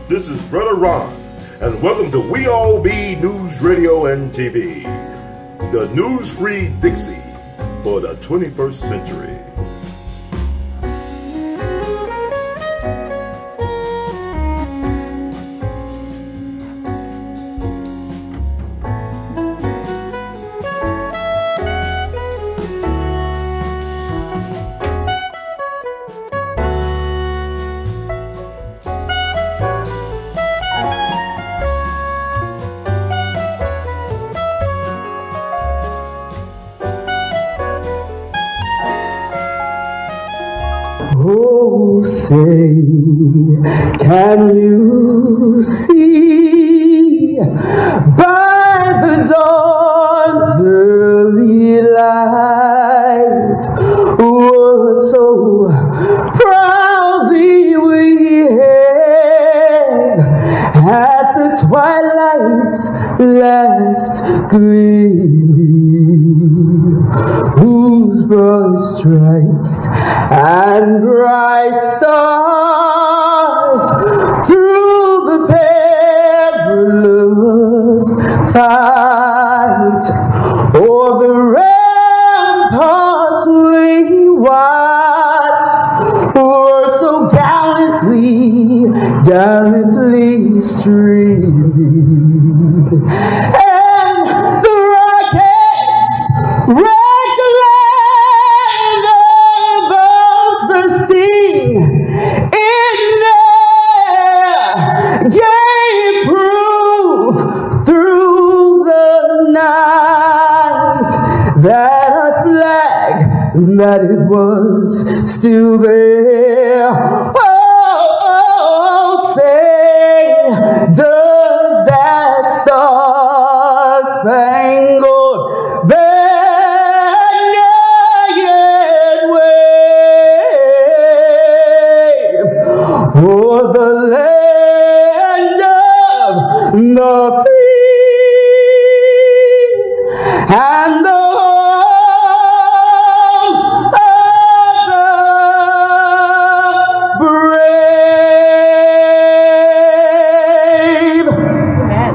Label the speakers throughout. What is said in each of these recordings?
Speaker 1: This is Brother Ron, and welcome to We All Be News Radio and TV, the news-free Dixie for the 21st century.
Speaker 2: Oh, say, can you see by the dawn's early light what so proudly we hailed at the twilight's last gleaming, whose broad stripes and bright stars through the perilous fight o'er the ramparts we watched were so gallantly streaming, and the rockets gave proof through the night that our flag, that it was still there. Oh, say, does that star-spangled banner yet wave o'er the land the free and the home of the brave. Amen.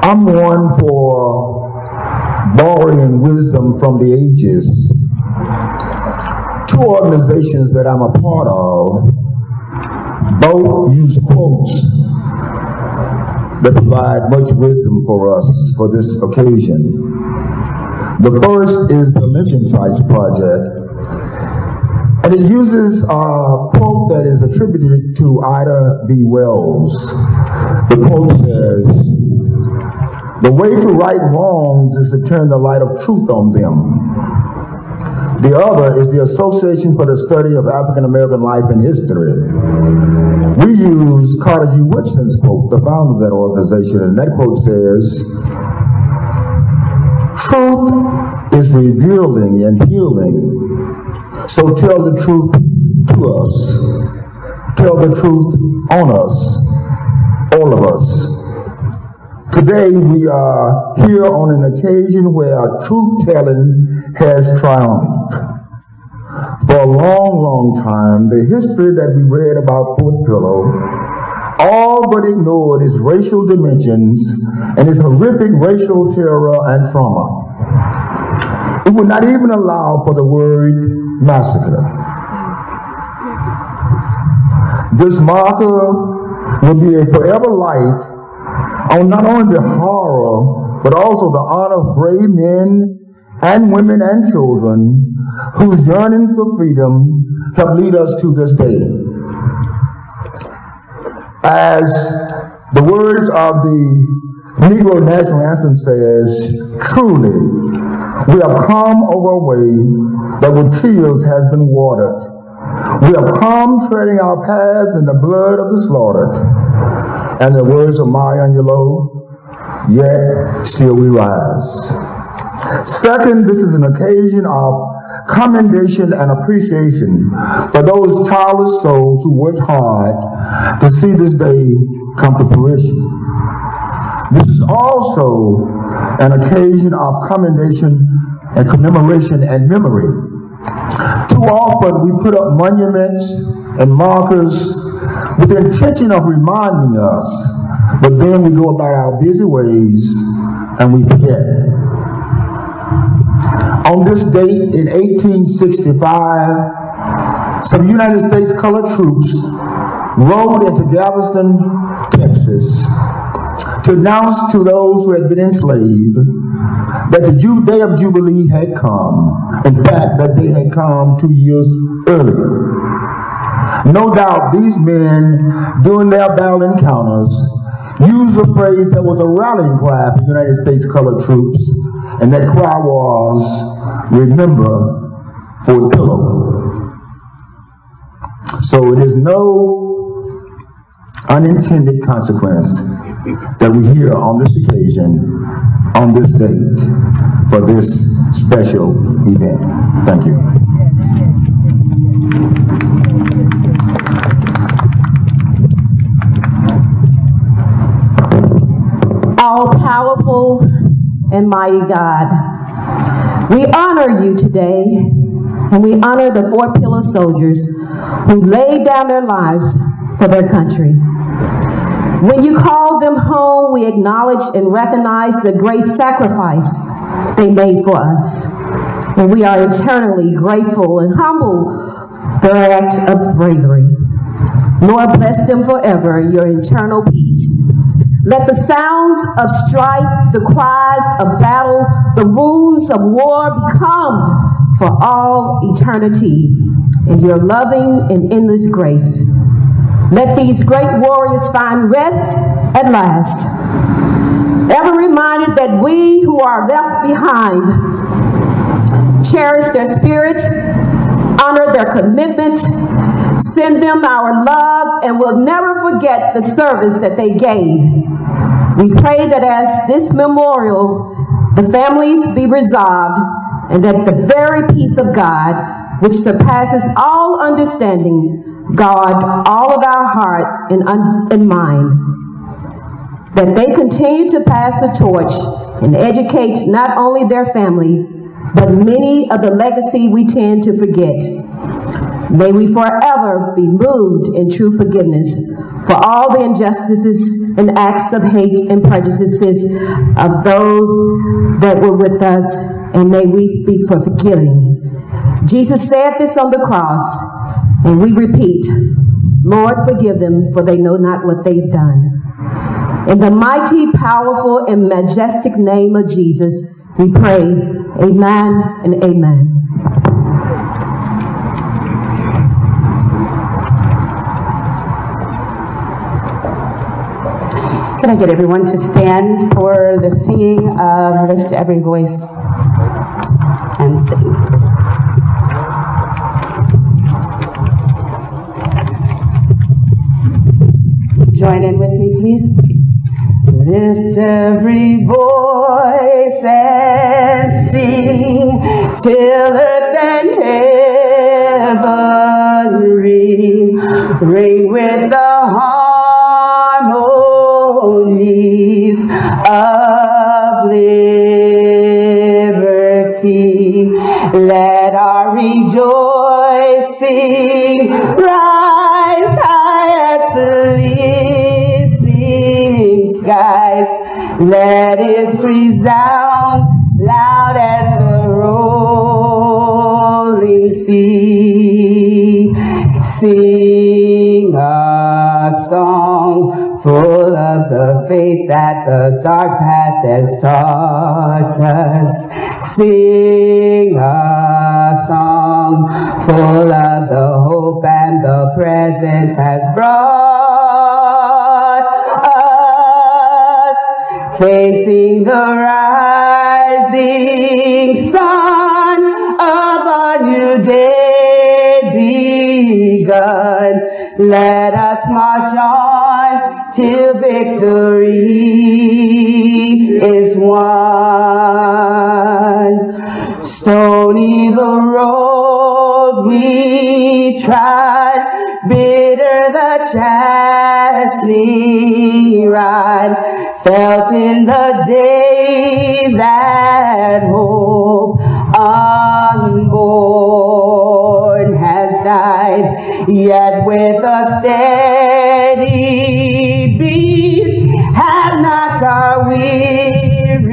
Speaker 3: I'm one for borrowing wisdom from the ages. Two organizations that I'm a part of both use quotes that provide much wisdom for us for this occasion. The first is the Lynching Sites Project, and it uses a quote that is attributed to Ida B. Wells. The quote says, "The way to right wrongs is to turn the light of truth on them." The other is the Association for the Study of African American Life and History. We use Carter G. Woodson's quote, the founder of that organization, and that quote says, "Truth is revealing and healing, so tell the truth to us. Tell the truth on us, all of us." Today we are here on an occasion where truth-telling has triumphed. For a long, long time, the history that we read about Fort Pillow all but ignored its racial dimensions and its horrific racial terror and trauma. It would not even allow for the word massacre. This marker will be a forever light on not only the horror, but also the honor of brave men and women and children whose yearning for freedom have lead us to this day. As the words of the Negro National Anthem says, truly, we have come over a way that with tears has been watered. We have come treading our paths in the blood of the slaughtered. And the words of Maya Angelou, yet still we rise. Second, this is an occasion of commendation and appreciation for those tireless souls who worked hard to see this day come to fruition. This is also an occasion of commendation and commemoration and memory. Too often we put up monuments and markers with the intention of reminding us, but then we go about our busy ways and we forget. On this date in 1865, some United States colored troops rode into Galveston, Texas, to announce to those who had been enslaved that the day of Jubilee had come. In fact, that day had come 2 years earlier. No doubt these men, during their battle encounters, used a phrase that was a rallying cry for United States colored troops, and that cry was, remember Fort Pillow. So it is no unintended consequence that we hear on this occasion, on this date, for this special event. Thank you.
Speaker 4: All-powerful and mighty God, we honor you today, and we honor the Fort Pillow soldiers who laid down their lives for their country. When you called them home, we acknowledge and recognize the great sacrifice they made for us, and we are eternally grateful and humble for their act of bravery. Lord, bless them forever, your eternal peace. Let the sounds of strife, the cries of battle, the wounds of war be calmed for all eternity in your loving and endless grace. Let these great warriors find rest at last, ever reminded that we who are left behind cherish their spirit, honor their commitment, send them our love, and will never forget the service that they gave. We pray that as this memorial, the families be resolved, and that the very peace of God, which surpasses all understanding, guard all of our hearts and mind. That they continue to pass the torch and educate not only their family, but many of the legacy we tend to forget. May we forever be moved in true forgiveness for all the injustices and acts of hate and prejudices of those that were with us, and may we be forgiving. Jesus said this on the cross, and we repeat, Lord, forgive them, for they know not what they've done. In the mighty, powerful, and majestic name of Jesus, we pray, amen and amen.
Speaker 5: Can I get everyone to stand for the singing of Lift Every Voice and Sing? Join in with me, please. Lift every voice and sing till earth and heaven ring with the harmony ceremonies of liberty. Let our rejoicing rise high as the listening skies. Let it resound loud as the rolling sea. Sing a song full of the faith that the dark past has taught us. Sing a song full of the hope and the present has brought us. Facing the rising sun of our new day begun. Let us march on till victory is won. Stony the road we trod, bitter the chastening rod, felt in the day that hope unborn has died, yet with a steady beat have not our weary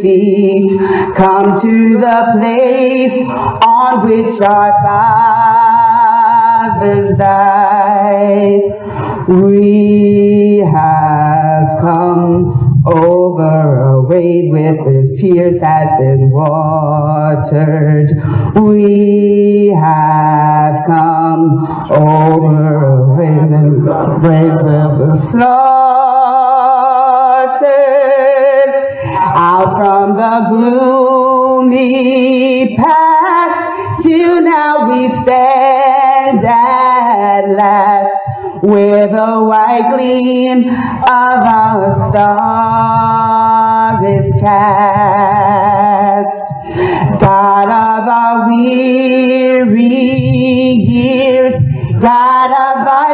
Speaker 5: feet come to the place on which our fathers died. We have come over a wave with his tears has been watered. We have come over a wave with the brains of the slaughtered. Out from the gloomy past till now we stand at last, where the white gleam of our star is cast. God of our weary years, God of our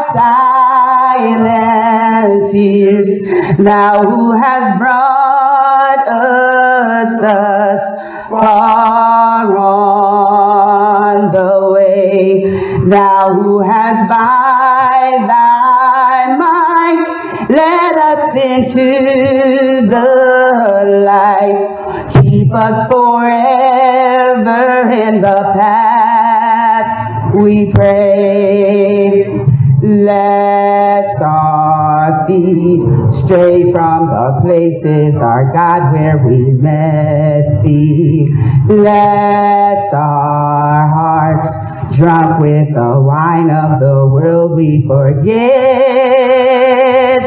Speaker 5: silent tears, thou who has brought us thus far on the way, thou who has by thy might led us into the light. Keep us forever in the path, we pray. Lest our feet stray from the places, our God, where we met thee. Lest our hearts, drunk with the wine of the world, we forget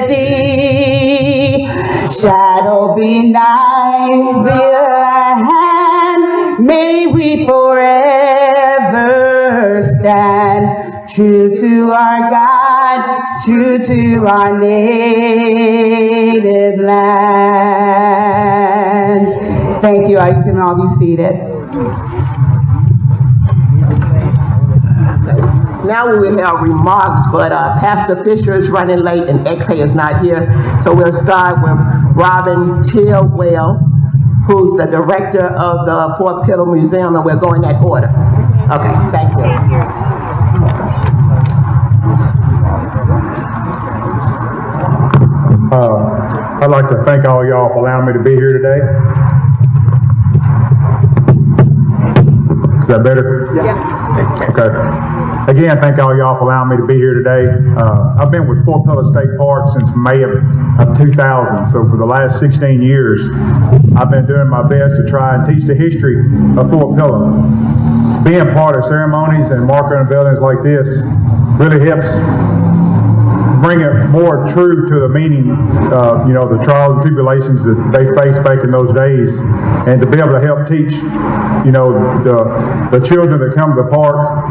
Speaker 5: thee. Shadow benign thy hand, may we forever stand. True to our God, true to our native land. Thank you. You can all be seated.
Speaker 6: Now we will have remarks, but Pastor Fisher is running late and Ekpe is not here. So we'll start with Robin Tillwell, who's the director of the Fort Pillow Museum, and we're going that order. Okay, thank you.
Speaker 7: I'd like to thank all y'all for allowing me to be here today. Is that better? Yeah. Okay. Again, thank all y'all for allowing me to be here today. I've been with Fort Pillow State Park since May of 2000. So for the last 16 years, I've been doing my best to try and teach the history of Fort Pillow. Being part of ceremonies and marker unveilings like this really helps bring it more true to the meaning of, the trials and tribulations that they faced back in those days, and to be able to help teach, the children that come to the park,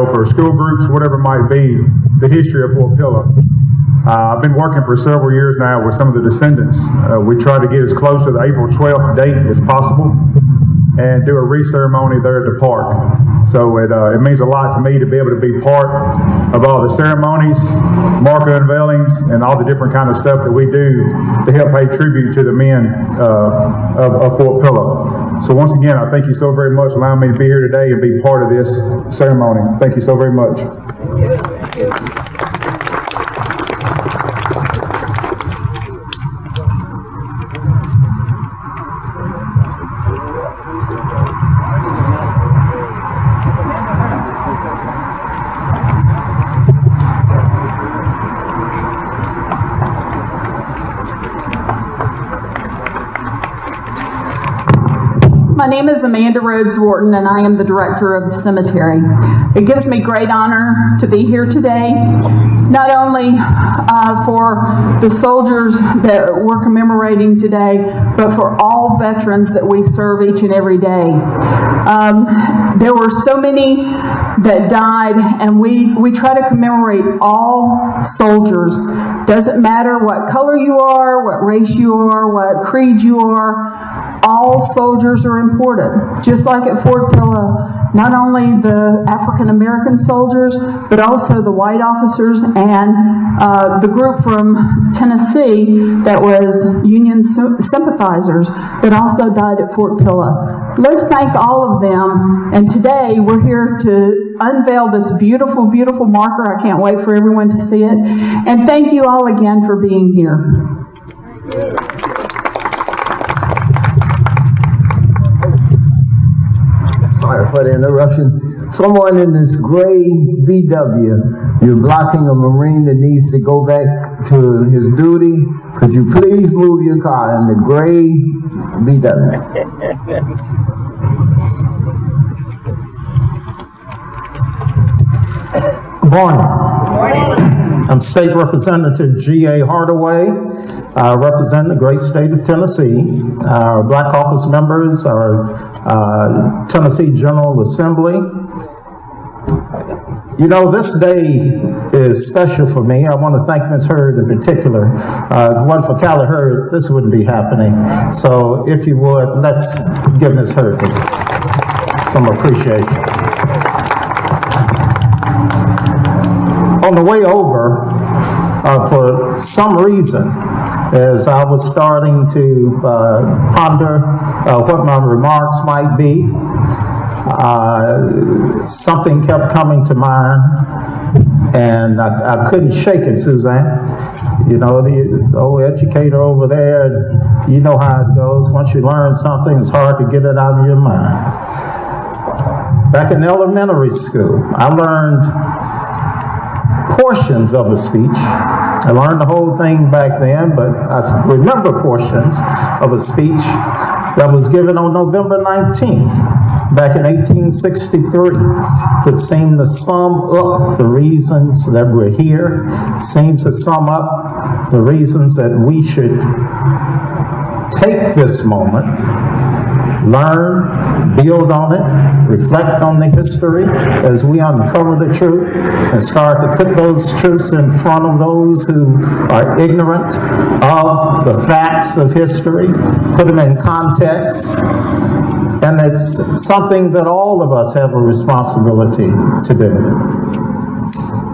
Speaker 7: for school groups, whatever it might be, the history of Fort Pillow. I've been working for several years now with some of the descendants. We try to get as close to the April 12th date as possible. and do a CeREmony there at the park. So it means a lot to me to be able to be part of all the ceremonies, marker unveilings, and all the different kind of stuff that we do to help pay tribute to the men of Fort Pillow. So once again, I thank you so very much for allowing me to be here today and be part of this ceremony. Thank you so very much.
Speaker 8: My name is Amanda Rhodes Wharton, and I am the director of the cemetery. It gives me great honor to be here today, not only for the soldiers that we're commemorating today, but for all veterans that we serve each and every day. There were so many that died, and we try to commemorate all soldiers. Doesn't matter what color you are, what race you are, what creed you are, all soldiers are important. Just like at Fort Pillow, not only the African American soldiers, but also the white officers and the group from Tennessee that was Union sympathizers that also died at Fort Pillow. Let's thank all of them, and today we're here to unveil this beautiful, beautiful marker. I can't wait for everyone to see it. And thank you all again for being here.
Speaker 3: Sorry for the interruption. Someone in this gray VW, you're blocking a Marine that needs to go back to his duty. Could you please move your car in the gray VW? Good morning. I'm State Representative G.A. Hardaway. I represent the great state of Tennessee. Our Black Caucus members, our Tennessee General Assembly. You know, this day is special for me. I want to thank Ms. Hurd in particular. If it wasn't for Callie Hurd, this wouldn't be happening. So if you would, let's give Ms. Hurd some appreciation. On the way over, for some reason, as I was starting to ponder what my remarks might be, something kept coming to mind, and I couldn't shake it, Suzanne. You know, the old educator over there, you know how it goes. Once you learn something, it's hard to get it out of your mind. Back in elementary school, I learned portions of a speech. I learned the whole thing back then, but I remember portions of a speech that was given on November 19th, back in 1863, which seemed to sum up the reasons that we're here, seems to sum up the reasons that we should take this moment, learn, build on it, reflect on the history as we uncover the truth and start to put those truths in front of those who are ignorant of the facts of history, put them in context. And it's something that all of us have a responsibility to do.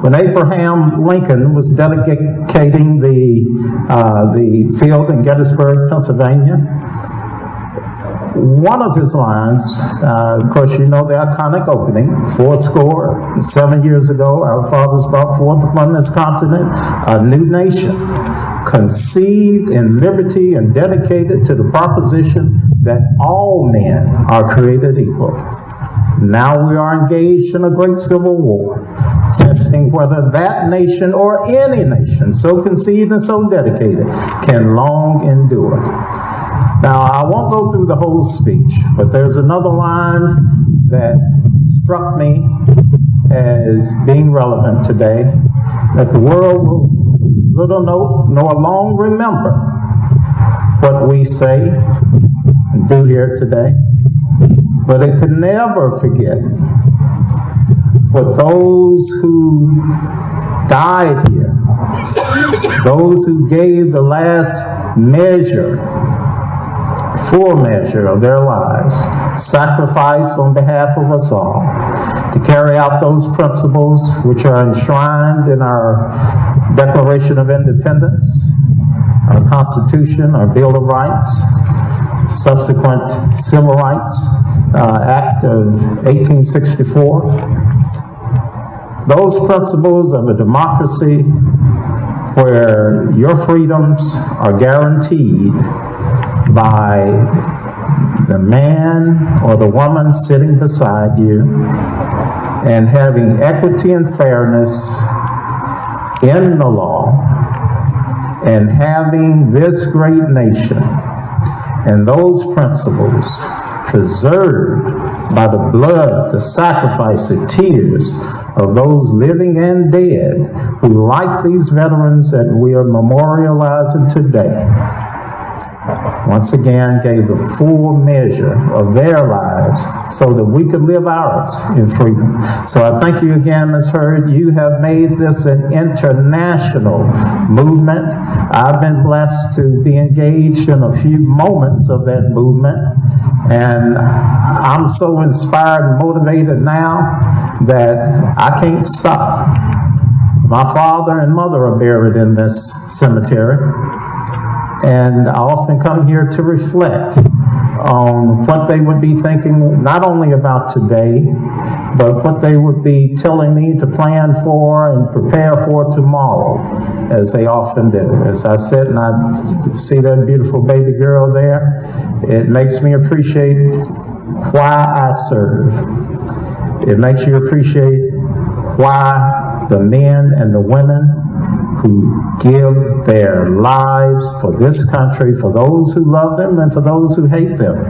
Speaker 3: When Abraham Lincoln was dedicating the field in Gettysburg, Pennsylvania, one of his lines, of course, you know the iconic opening, 7 years ago, our fathers brought forth upon this continent a new nation, conceived in liberty and dedicated to the proposition that all men are created equal. Now we are engaged in a great civil war, testing whether that nation or any nation so conceived and so dedicated can long endure. Now, I won't go through the whole speech, but there's another line that struck me as being relevant today, that the world will little know nor long remember what we say and do here today, but it could never forget what those who died here, those who gave the last measure
Speaker 9: full measure of their lives, sacrifice on behalf of us all, to carry out those principles which are enshrined in our Declaration of Independence, our Constitution, our Bill of Rights, subsequent Civil Rights Act of 1864. Those principles of a democracy where your freedoms are guaranteed by the man or the woman sitting beside you, and having equity and fairness in the law, and having this great nation and those principles preserved by the blood, the sacrifice, the tears of those living and dead who, like these veterans that we are memorializing today, once again gave the full measure of their lives so that we could live ours in freedom. So I thank you again, Ms. Hurd. You have made this an international movement. I've been blessed to be engaged in a few moments of that movement, and I'm so inspired and motivated now that I can't stop. My father and mother are buried in this cemetery, and I often come here to reflect on what they would be thinking, not only about today, but what they would be telling me to plan for and prepare for tomorrow, as they often did. As I sit and I see that beautiful baby girl there, it makes me appreciate why I serve. It makes you appreciate why the men and the women who give their lives for this country, for those who love them and for those who hate them,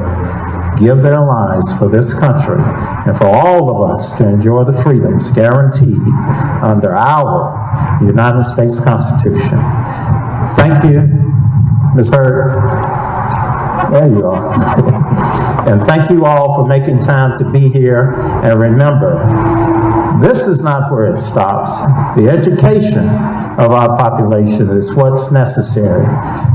Speaker 9: give their lives for this country and for all of us to enjoy the freedoms guaranteed under our United States Constitution. Thank you, Ms. Hurd. There you are. And thank you all for making time to be here. And remember, this is not where it stops. The education of our population is what's necessary.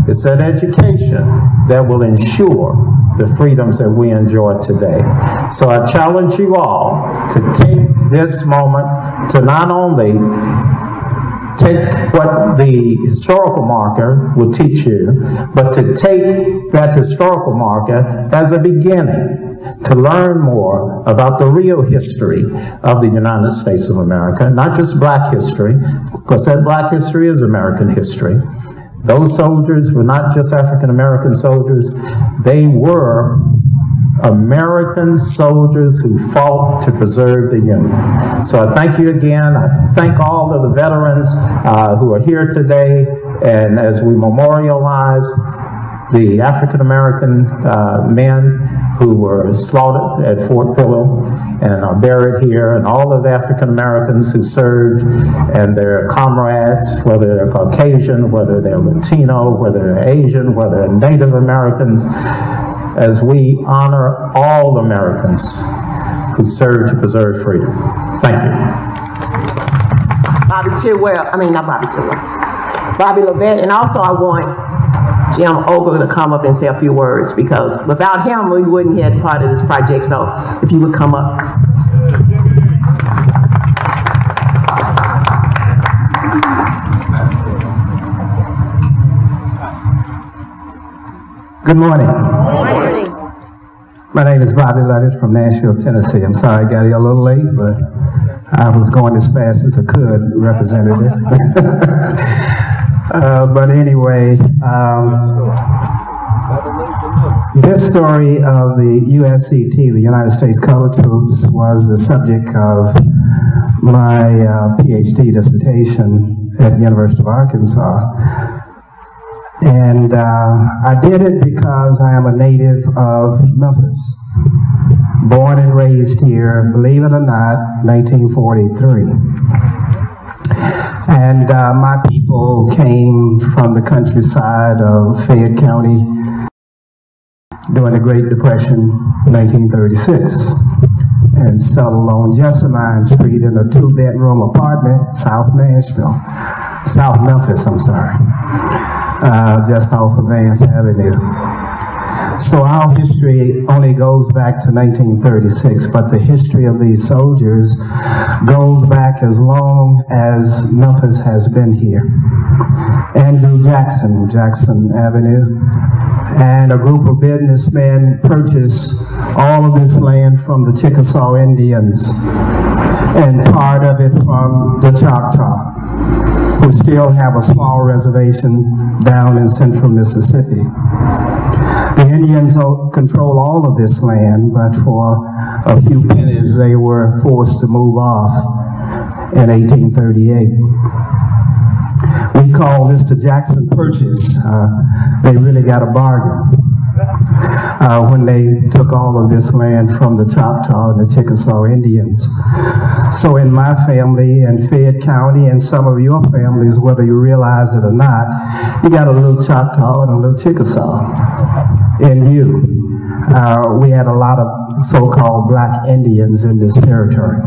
Speaker 9: It's that education that will ensure the freedoms that we enjoy today. So I challenge you all to take this moment to not only take what the historical marker will teach you, but to take that historical marker as a beginning to learn more about the real history of the United States of America, not just black history, because that black history is American history. Those soldiers were not just African American soldiers, they were American soldiers who fought to preserve the Union. So I thank you again. I thank all of the veterans who are here today, and as we memorialize the African American men who were slaughtered at Fort Pillow and are buried here, and all of the African Americans who served and their comrades, whether they're Caucasian, whether they're Latino, whether they're Asian, whether they're Native Americans, as we honor all Americans who serve to preserve freedom. Thank you.
Speaker 6: Bobby Levette, and also I want Jim Ogle to come up and say a few words, because without him we wouldn't have part of this project. So if you would come up.
Speaker 10: Good morning. My name is Bobby Levitt from Nashville, Tennessee. I'm sorry I got here a little late, but I was going as fast as I could, Representative. But anyway, this story of the USCT, the United States Colored Troops, was the subject of my PhD dissertation at the University of Arkansas. And I did it because I am a native of Memphis, born and raised here, believe it or not, 1943. And my people came from the countryside of Fayette County during the Great Depression, 1936, and settled on Jessamine Street in a 2-bedroom apartment, South Memphis, I'm sorry. Just off of Vance Avenue. So our history only goes back to 1936, but the history of these soldiers goes back as long as Memphis has been here. Andrew Jackson, Jackson Avenue, and a group of businessmen purchased all of this land from the Chickasaw Indians and part of it from the Choctaw, who still have a small reservation down in central Mississippi. The Indians control all of this land, but for a few pennies they were forced to move off in 1838. We call this the Jackson Purchase. They really got a bargain when they took all of this land from the Choctaw and the Chickasaw Indians. So in my family in Fayette County and some of your families, whether you realize it or not, you got a little Choctaw and a little Chickasaw in you. We had a lot of so-called black Indians in this territory.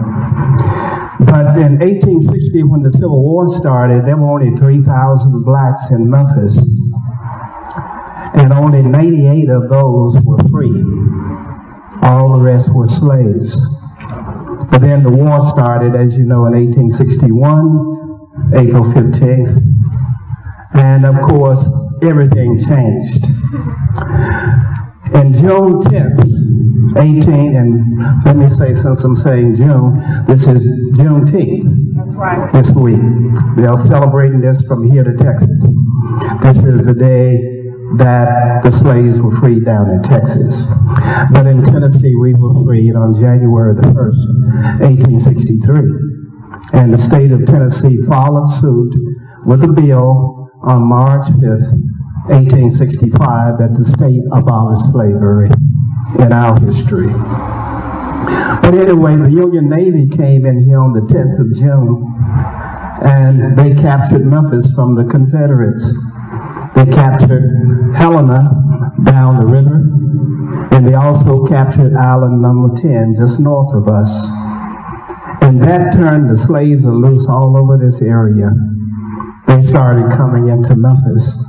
Speaker 10: But in 1860, when the Civil War started, there were only 3,000 blacks in Memphis, and only 98 of those were free. All the rest were slaves. But then the war started, as you know, in 1861, April 15th, and of course, everything changed. And June 10th, and let me say, since I'm saying June, this is Juneteenth. That's right. This week. They're celebrating this from here to Texas. This is the day that the slaves were freed down in Texas. But in Tennessee, we were freed on January the 1st, 1863. And the state of Tennessee followed suit with a bill on March 5th, 1865, that the state abolished slavery in our history. But anyway, the Union Navy came in here on the 10th of June, and they captured Memphis from the Confederates. They captured Helena down the river, and they also captured Island number 10, just north of us. And that turned the slaves loose all over this area. They started coming into Memphis.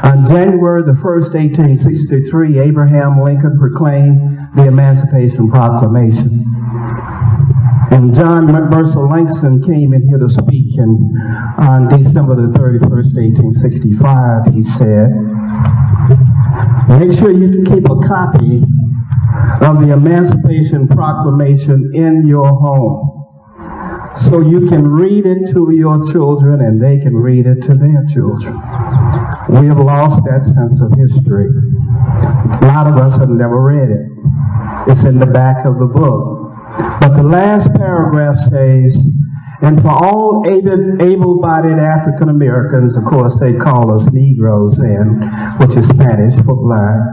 Speaker 10: On January the 1st, 1863, Abraham Lincoln proclaimed the Emancipation Proclamation. And John Mercer Langston came in here to speak, and on December the 31st, 1865, he said, "Make sure you keep a copy of the Emancipation Proclamation in your home, so you can read it to your children and they can read it to their children." We have lost that sense of history. A lot of us have never read it. It's in the back of the book. But the last paragraph says, "And for all able-bodied African Americans," of course they call us Negroes then, which is Spanish for black,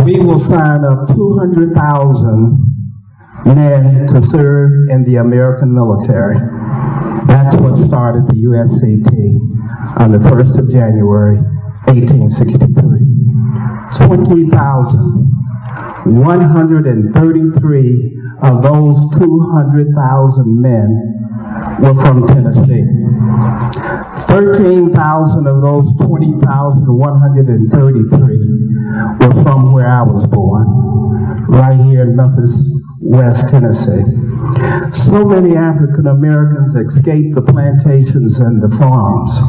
Speaker 10: "we will sign up 200,000 men to serve in the American military." That's what started the USCT on the 1st of January, 1863. 20,133 of those 200,000 men were from Tennessee. 13,000 of those 20,133 were from where I was born, right here in Memphis, West Tennessee. So many African Americans escaped the plantations and the farms.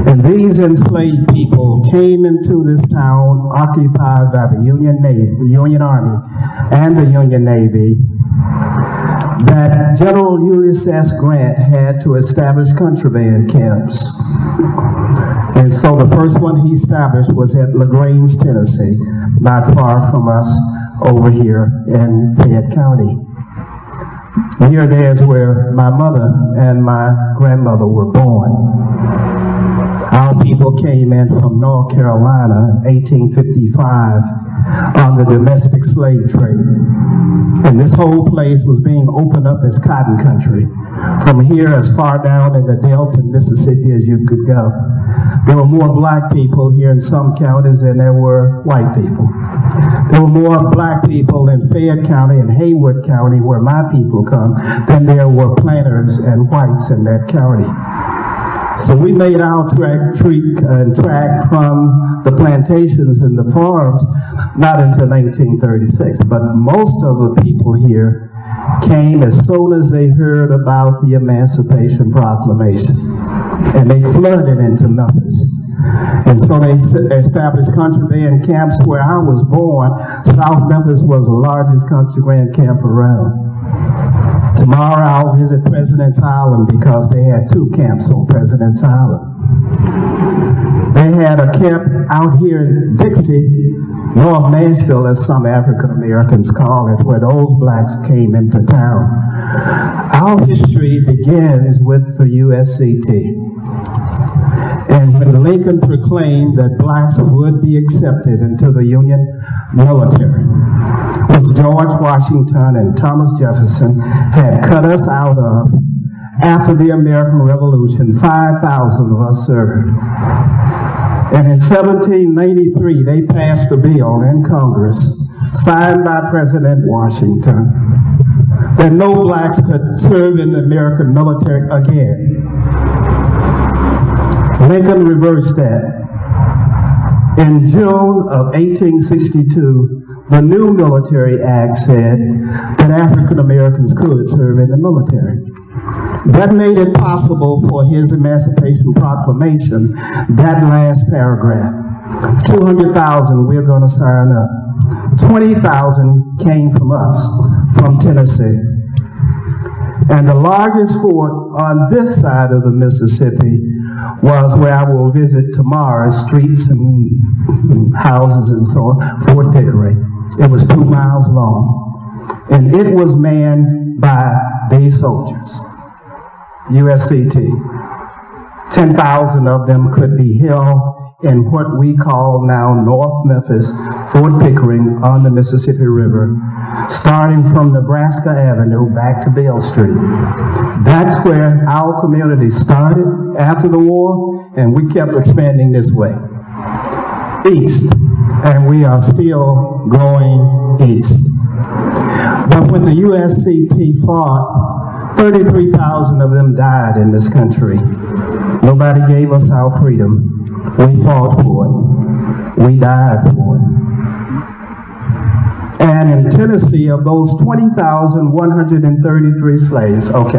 Speaker 10: And these enslaved people came into this town occupied by the Union Army and the Union Navy, that General Ulysses Grant had to establish contraband camps. And so the first one he established was at LaGrange, Tennessee, not far from us over here in Fayette County. Near there is where my mother and my grandmother were born. Our people came in from North Carolina in 1855 on the domestic slave trade. And this whole place was being opened up as cotton country, from here as far down in the Delta, Mississippi, as you could go. There were more black people here in some counties than there were white people. There were more black people in Fayette County and Haywood County, where my people come, than there were planters and whites in that county. So we made our track from the plantations and the farms not until 1936, but most of the people here came as soon as they heard about the Emancipation Proclamation, and they flooded into Memphis. And so they established contraband camps where I was born. South Memphis was the largest contraband camp around. Tomorrow I'll visit President's Island because they had 2 camps on President's Island. They had a camp out here in Dixie, North Nashville, as some African Americans call it, where those blacks came into town. Our history begins with the USCT. And when Lincoln proclaimed that blacks would be accepted into the Union military, which George Washington and Thomas Jefferson had cut us out of, after the American Revolution, 5,000 of us served. And in 1793, they passed a bill in Congress, signed by President Washington, that no blacks could serve in the American military again. Lincoln reversed that. In June of 1862, the new Military Act said that African Americans could serve in the military. That made it possible for his Emancipation Proclamation, that last paragraph. 200,000 we're going to sign up. 20,000 came from us, from Tennessee. And the largest fort on this side of the Mississippi was where I will visit tomorrow, streets and houses and so on, Fort Pickering. It was 2 miles long. And it was manned by these soldiers, USCT. 10,000 of them could be held in what we call now North Memphis, Fort Pickering on the Mississippi River, starting from Nebraska Avenue back to Beale Street. That's where our community started after the war, and we kept expanding this way, east, and we are still going east. But when the USCT fought, 33,000 of them died in this country. Nobody gave us our freedom. We fought for it. We died for it. And in Tennessee, of those 20,133 slaves, of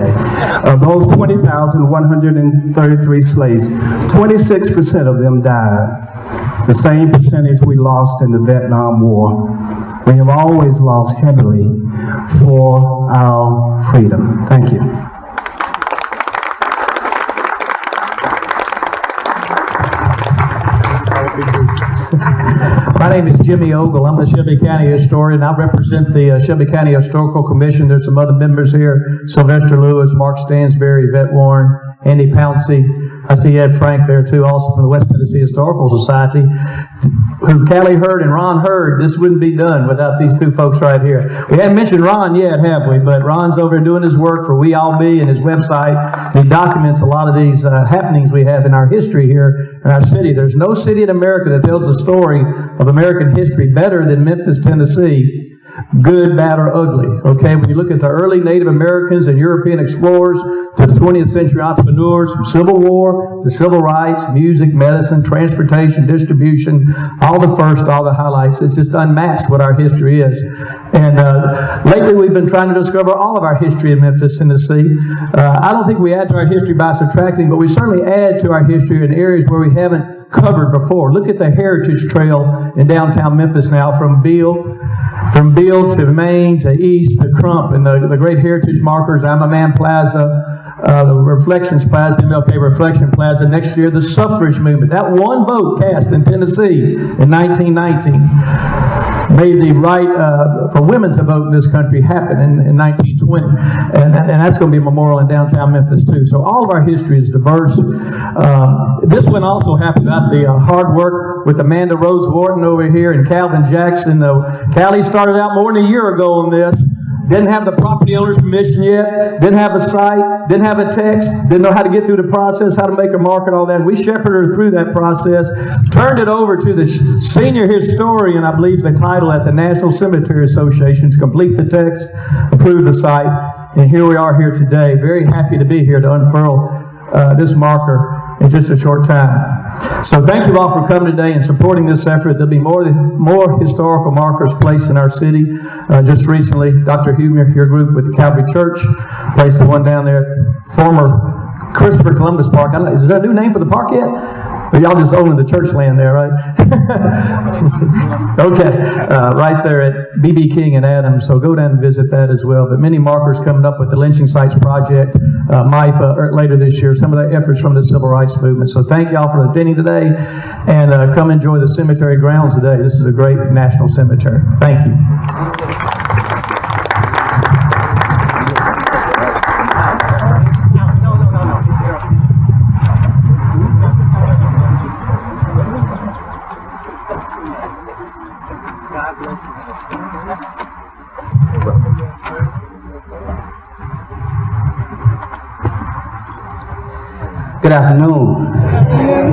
Speaker 10: those 20,133 slaves, 26% of them died. The same percentage we lost in the Vietnam War. We have always lost heavily for our freedom. Thank you.
Speaker 11: My name is Jimmy Ogle. I'm the Shelby County historian. I represent the Shelby County Historical Commission. There's some other members here: Sylvester Lewis, Mark Stansberry, Yvette Warren, Andy Pouncey. I see Ed Frank there too, also from the West Tennessee Historical Society, who Callie Hurd and Ron Hurd. This wouldn't be done without these 2 folks right here. We haven't mentioned Ron yet, have we? But Ron's over doing his work for We All Be and his website. He documents a lot of these happenings we have in our history here in our city. There's no city in America that tells the story of American history better than Memphis, Tennessee. Good, bad, or ugly. Okay, when you look at the early Native Americans and European explorers to the 20th century entrepreneurs, from Civil War to civil rights, music, medicine, transportation, distribution, all the first, all the highlights. It's just unmatched what our history is. And lately we've been trying to discover all of our history in Memphis, Tennessee. I don't think we add to our history by subtracting, but we certainly add to our history in areas where we haven't covered before. Look at the Heritage Trail in downtown Memphis now, from Beale to Main to East to Crump, and the great heritage markers, I'm a Man Plaza, the Reflections Plaza, MLK Reflection Plaza. Next year, the suffrage movement. That one vote cast in Tennessee in 1919 made the right for women to vote in this country happen in 1920. And that's going to be a memorial in downtown Memphis too. So all of our history is diverse. This one also happened about the hard work with Amanda Rhodes Wharton over here and Calvin Jackson. Callie started out more than a year ago on this. Didn't have the property owner's permission yet, didn't have a site, didn't have a text, didn't know how to get through the process, how to make a market, all that. And we shepherded her through that process, turned it over to the senior historian, I believe is the title, at the National Cemetery Association, to complete the text, approve the site. And here we are here today, very happy to be here to unfurl this marker in just a short time. So thank you all for coming today and supporting this effort. There'll be more historical markers placed in our city. Just recently, Dr. Huber, your group with the Calvary Church, placed the one down there at former Christopher Columbus Park. I don't know, is there a new name for the park yet? Or y'all just owning the church land there, right? Okay, right there at B.B. King and Adams. So go down and visit that as well. But many markers coming up with the Lynching Sites Project, MIFA, later this year. Some of the efforts from the Civil Rights Movement. So thank y'all for attending today, and come enjoy the cemetery grounds today. This is a great national cemetery. Thank you.
Speaker 12: Good afternoon.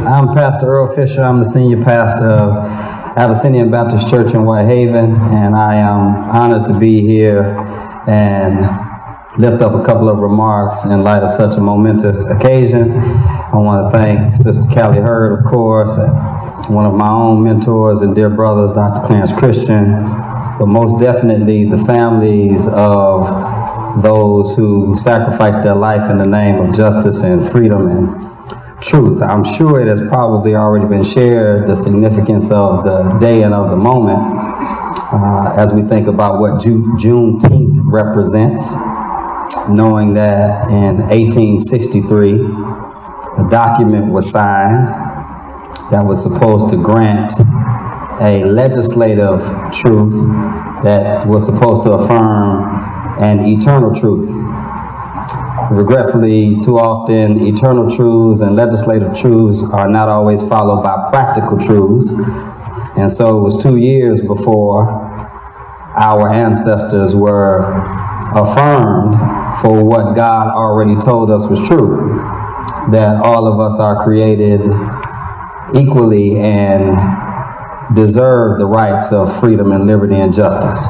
Speaker 12: I'm Pastor Earl Fisher. I'm the senior pastor of Abyssinian Baptist Church in Whitehaven, and I am honored to be here and lift up a couple of remarks in light of such a momentous occasion. I want to thank Sister Callie Hurd, of course, and one of my own mentors and dear brothers, Dr. Clarence Christian, but most definitely the families of those who sacrificed their life in the name of justice and freedom and truth. I'm sure it has probably already been shared, the significance of the day and of the moment, as we think about what Juneteenth represents, knowing that in 1863, a document was signed that was supposed to grant a legislative truth that was supposed to affirm an eternal truth. Regretfully, too often, eternal truths and legislative truths are not always followed by practical truths. And so it was 2 years before our ancestors were affirmed for what God already told us was true, that all of us are created equally and deserve the rights of freedom and liberty and justice.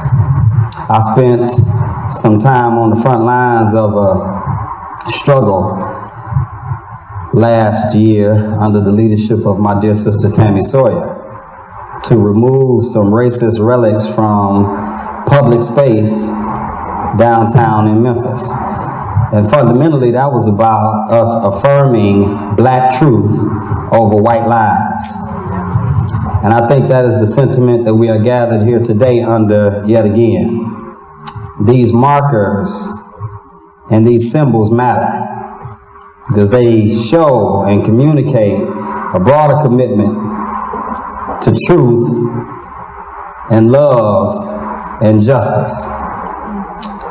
Speaker 12: I spent some time on the front lines of a struggle last year under the leadership of my dear sister Tammy Sawyer to remove some racist relics from public space downtown in Memphis. And fundamentally, that was about us affirming black truth over white lies. And I think that is the sentiment that we are gathered here today under yet again. These markers and these symbols matter because they show and communicate a broader commitment to truth and love and justice.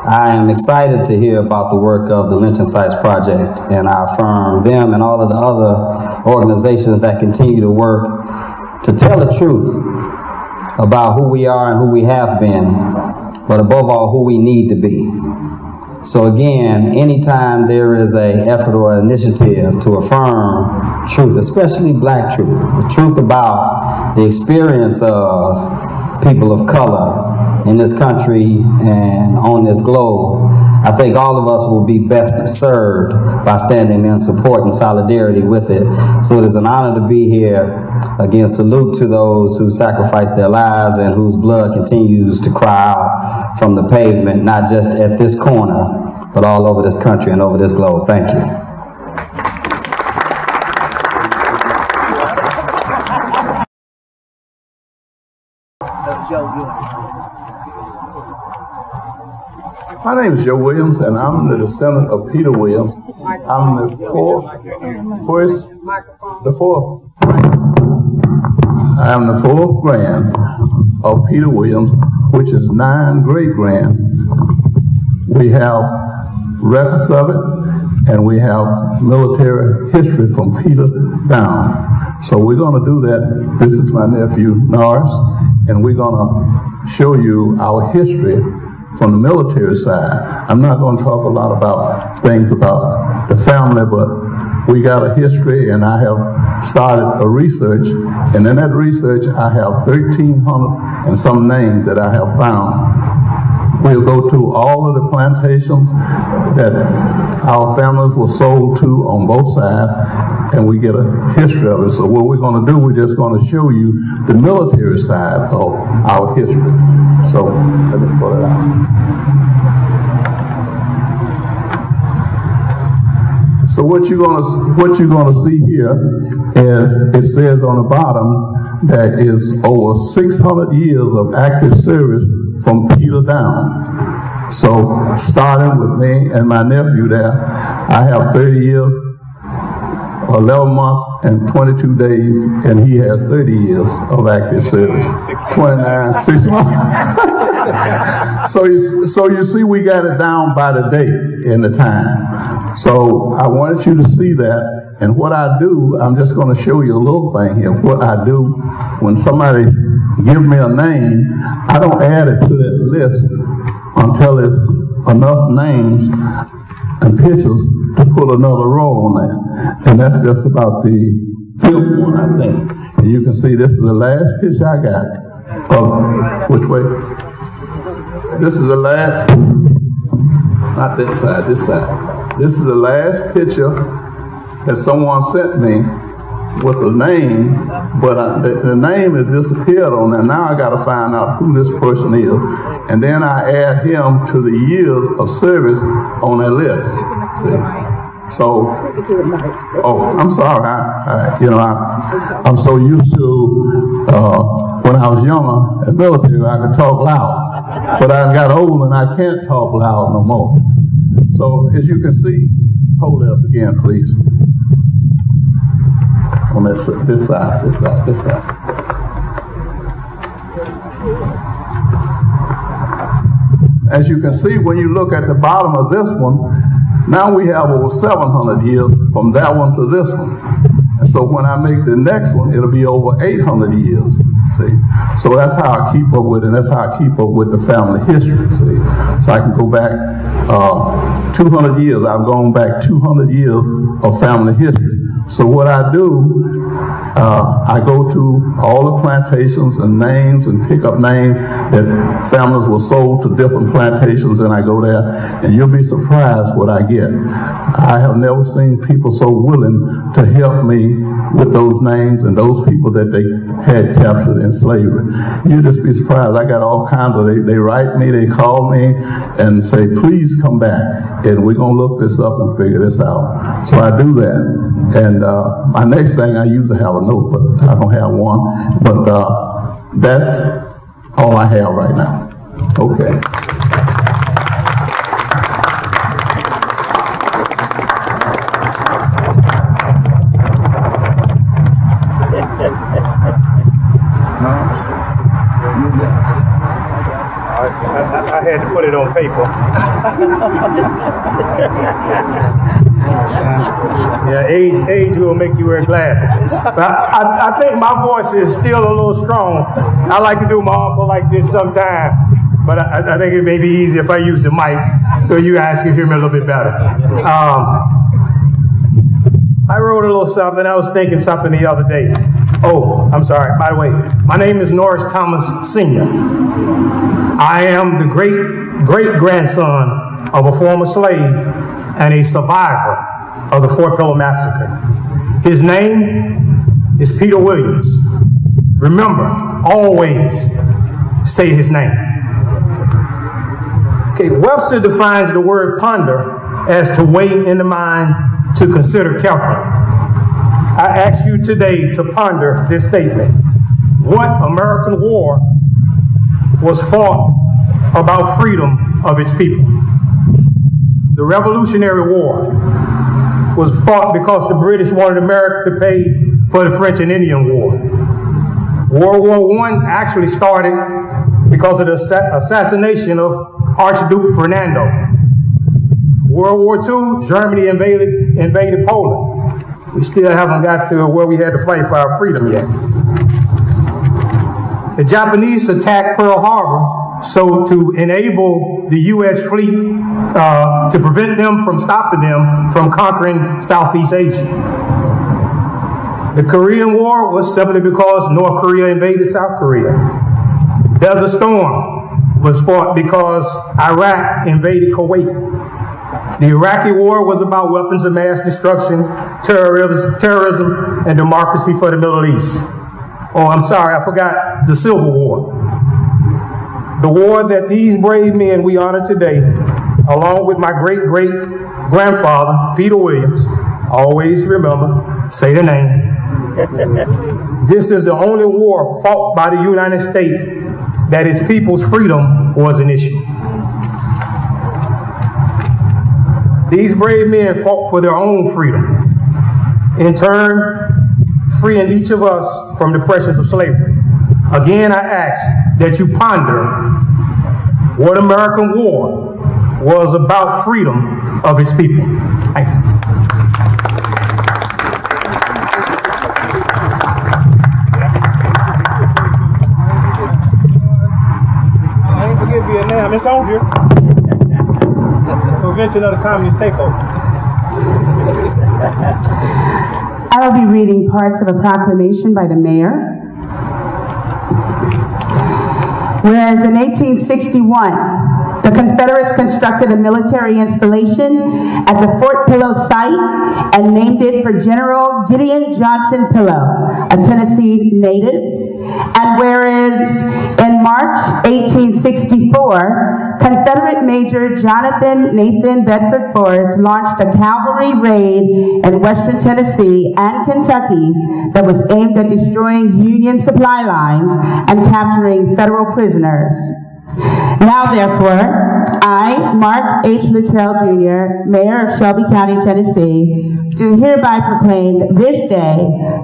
Speaker 12: I am excited to hear about the work of the Lynching Sites Project, and I affirm them and all of the other organizations that continue to work to tell the truth about who we are and who we have been, but above all, who we need to be. So again, anytime there is an effort or initiative to affirm truth, especially black truth, the truth about the experience of people of color in this country and on this globe, I think all of us will be best served by standing in support and solidarity with it. So it is an honor to be here. Again, salute to those who sacrificed their lives and whose blood continues to cry out from the pavement, not just at this corner, but all over this country and over this globe. Thank you.
Speaker 13: My name is Joe Williams, and I'm the descendant of Peter Williams. I'm the fourth. I am the fourth grand of Peter Williams, which is 9 great-grands. We have records of it, and we have military history from Peter down. So we're going to do that. This is my nephew, Norris, and we're going to show you our history from the military side. I'm not going to talk a lot about things about the family, but we got a history, and I have started a research, and in that research I have 1,300 and some names that I have found. We'll go to all of the plantations that our families were sold to on both sides, and we get a history of it. So what we're going to do, we're just going to show you the military side of our history. So let me pull it out. So what you're gonna see here is it says on the bottom that is over 600 years of active service from Peter down. So starting with me and my nephew there, I have 30 years, 11 months and 22 days, and he has 30 years of active service. 29, 6 months. So you see, we got it down by the date and the time. So I wanted you to see that, and what I do, I'm just going to show you a little thing here. What I do when somebody give me a name, I don't add it to that list until there's enough names and pictures to put another row on that. And that's just about the fifth one, I think. And you can see this is the last picture I got of, which way? This is the last, not this side, this side. This is the last picture that someone sent me with a name, but the name has disappeared on there. Now I got to find out who this person is, and then I add him to the years of service on that list. See? So, oh, I'm sorry. I'm so used to when I was younger in the military, I could talk loud, but I got old and I can't talk loud no more. So, as you can see, hold it up again, please. On this side. As you can see, when you look at the bottom of this one, now we have over 700 years from that one to this one. And so when I make the next one, it'll be over 800 years. See? So that's how I keep up with it, and that's how I keep up with the family history. See? So I can go back 200 years. I've gone back 200 years of family history. So what I do, I go to all the plantations and names and pick up names that families were sold to different plantations, and I go there, and you'll be surprised what I get. I have never seen people so willing to help me with those names and those people that they had captured in slavery. You'll just be surprised. I got all kinds of, they write me, they call me and say, please come back, and we're going to look this up and figure this out. So I do that. And my next thing, I usually have a note, but I don't have one. But that's all I have right now. Okay.
Speaker 14: I had to put it on paper. Yeah, age will make you wear glasses. But I think my voice is still a little strong. I like to do my uncle like this sometime, but I think it may be easier if I use the mic so you guys can hear me a little bit better. I wrote a little something. I was thinking something the other day. Oh, I'm sorry. By the way, my name is Norris Thomas Sr. I am the great-grandson of a former slave and a survivor of the Fort Pillow Massacre. His name is Peter Williams. Remember, always say his name. Okay, Webster defines the word ponder as to weigh in the mind, to consider carefully. I ask you today to ponder this statement. What American war was fought about freedom of its people? The Revolutionary War was fought because the British wanted America to pay for the French and Indian War. World War I actually started because of the assassination of Archduke Fernando. World War II, Germany invaded Poland. We still haven't got to where we had to fight for our freedom yet. The Japanese attacked Pearl Harbor so to enable the U.S. fleet to prevent them from stopping them from conquering Southeast Asia. The Korean War was simply because North Korea invaded South Korea. Desert Storm was fought because Iraq invaded Kuwait. The Iraqi war was about weapons of mass destruction, terrorism, and democracy for the Middle East. Oh, I'm sorry, I forgot the Civil War. The war that these brave men we honor today, along with my great-great-grandfather, Peter Williams, always remember, say the name. This is the only war fought by the United States that its people's freedom was an issue. These brave men fought for their own freedom, in turn freeing each of us from the pressures of slavery. Again, I ask that you ponder what American war was about freedom of its people. Thank you.
Speaker 15: Vietnam, it's on here. Prevention of the communist takeover.
Speaker 5: I will be reading parts of a proclamation by the mayor. Whereas in 1861, the Confederates constructed a military installation at the Fort Pillow site and named it for General Gideon Johnson Pillow, a Tennessee native. And whereas in March 1864, Confederate Major Jonathan Nathan Bedford Forrest launched a cavalry raid in western Tennessee and Kentucky that was aimed at destroying Union supply lines and capturing federal prisoners. Now, therefore, I, Mark H. Luttrell, Jr., Mayor of Shelby County, Tennessee, do hereby proclaim this day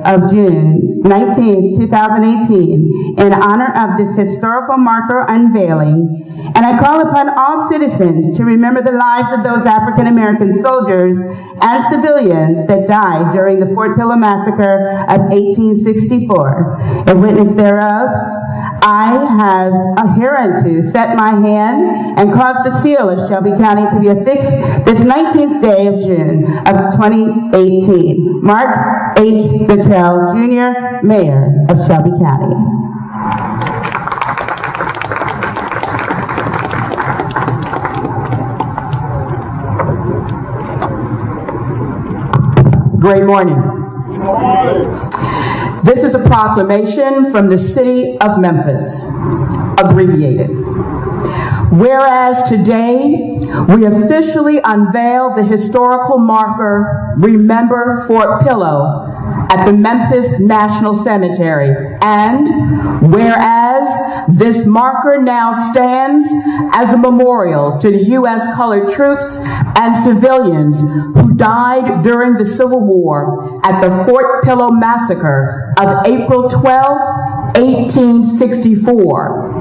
Speaker 5: of June 19, 2018, in honor of this historical marker unveiling, and I call upon all citizens to remember the lives of those African American soldiers and civilians that died during the Fort Pillow Massacre of 1864. In witness thereof, I have hereunto set my hand and caused the seal of Shelby County to be affixed this 19th day of June of 2018. Mark H. Luttrell, Jr., Mayor of Shelby County.
Speaker 16: Great morning. This is a proclamation from the city of Memphis, abbreviated. Whereas today, we officially unveil the historical marker, Remember Fort Pillow, at the Memphis National Cemetery. And whereas this marker now stands as a memorial to the U.S. colored troops and civilians who died during the Civil War at the Fort Pillow Massacre of April 12, 1864.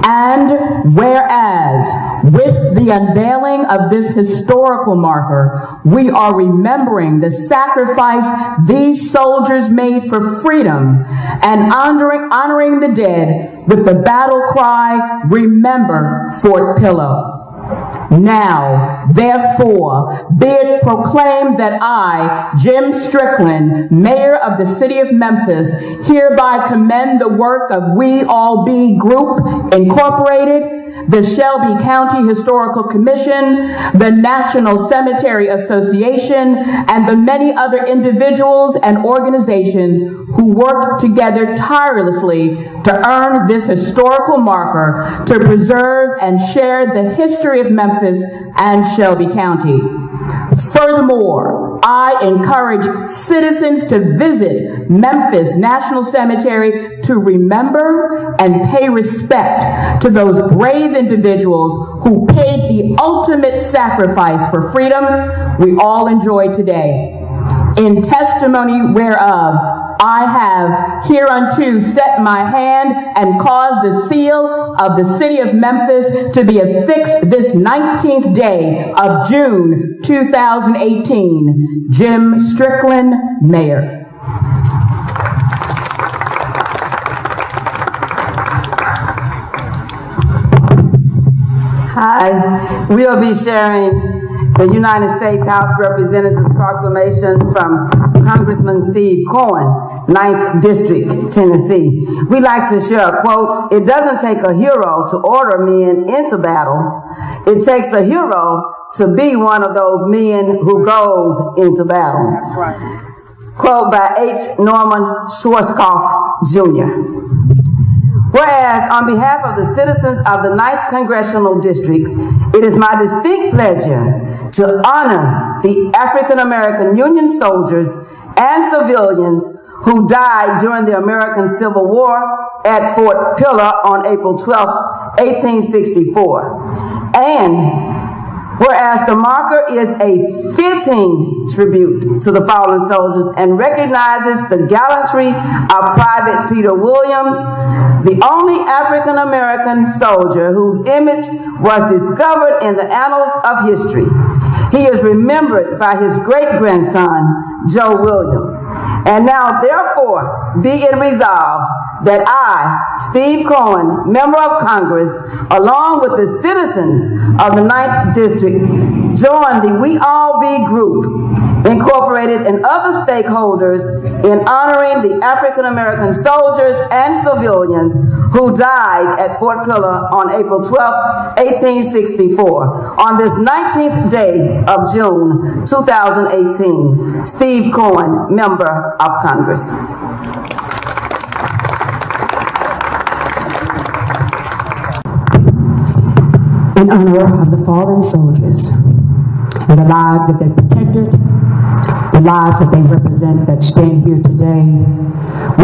Speaker 16: And whereas, with the unveiling of this historical marker, we are remembering the sacrifice these soldiers made for freedom and honoring the dead with the battle cry, Remember Fort Pillow. Now, therefore, be it proclaimed that I, Jim Strickland, Mayor of the City of Memphis, hereby commend the work of We All Be Group, Incorporated, the Shelby County Historical Commission, the National Cemetery Association, and the many other individuals and organizations who worked together tirelessly to earn this historical marker to preserve and share the history of Memphis and Shelby County. Furthermore, I encourage citizens to visit Memphis National Cemetery to remember and pay respect to those brave individuals who paid the ultimate sacrifice for freedom we all enjoy today. In testimony whereof, I have hereunto set my hand and caused the seal of the city of Memphis to be affixed this 19th day of June 2018. Jim Strickland, Mayor.
Speaker 17: Hi, we will be sharing
Speaker 5: the United States House Representatives proclamation from Congressman Steve Cohen, 9th District, Tennessee. We like to share a quote. It doesn't take a hero to order men into battle. It takes a hero to be one of those men who goes into battle. That's right. Quote by H. Norman Schwarzkopf, Jr. Whereas, on behalf of the citizens of the 9th Congressional District, it is my distinct pleasure to honor the African American Union soldiers and civilians who died during the American Civil War at Fort Pillow on April 12, 1864. And whereas the marker is a fitting tribute to the fallen soldiers and recognizes the gallantry of Private Peter Williams, the only African American soldier whose image was discovered in the annals of history. He is remembered by his great-grandson, Joe Williams. And now, therefore, be it resolved that I, Steve Cohen, Member of Congress, along with the citizens of the 9th District, join the We All Be group, incorporated and other stakeholders in honoring the African American soldiers and civilians who died at Fort Pillow on April 12, 1864. On this 19th day of June, 2018, Steve Cohen, Member of Congress.
Speaker 4: In honor of the fallen soldiers and the lives that they protected, the lives that they represent that stand here today,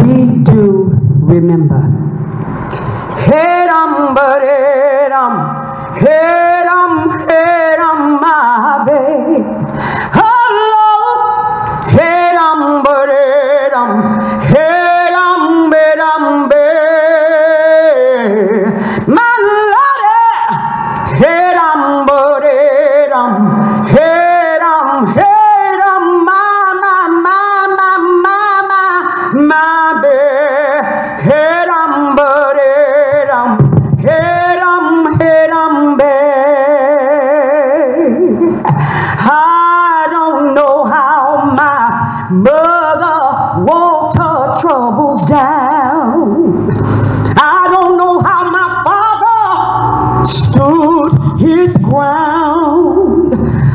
Speaker 4: we do remember. Hey-dum, ba-de-dum, hey-dum, hey-dum, my babe. Hello, hey-dum, ba-de-dum, hey-dum, ba-dum, babe. My lady, hey-dum, ba-de-dum, hey-dum, hey-dum, my babe. Hey-dum, ba-de-dum, hey-dum, hey-dum, babe. I don't know how my mother walked her troubles down. I don't know how my father stood his ground.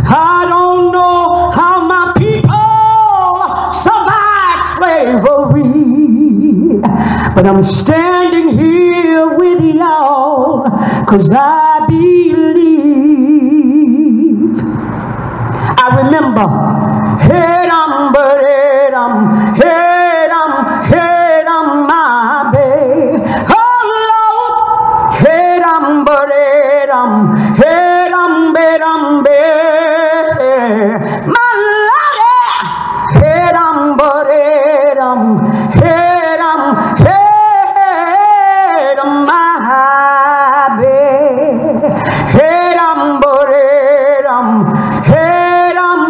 Speaker 4: I don't know how my people survived slavery. But I'm standing here with y'all 'cause I believe. I remember, hey-dum, ba-de-dum, hey-dum, hey-dum, my babe. Oh, Lord, hey-dum, ba-de-dum, hey-dum, ba-dum, babe. My lady, hey-dum, ba-de-dum, hey-dum, hey-dum, my babe. Hey-dum, ba-de-dum, hey-dum,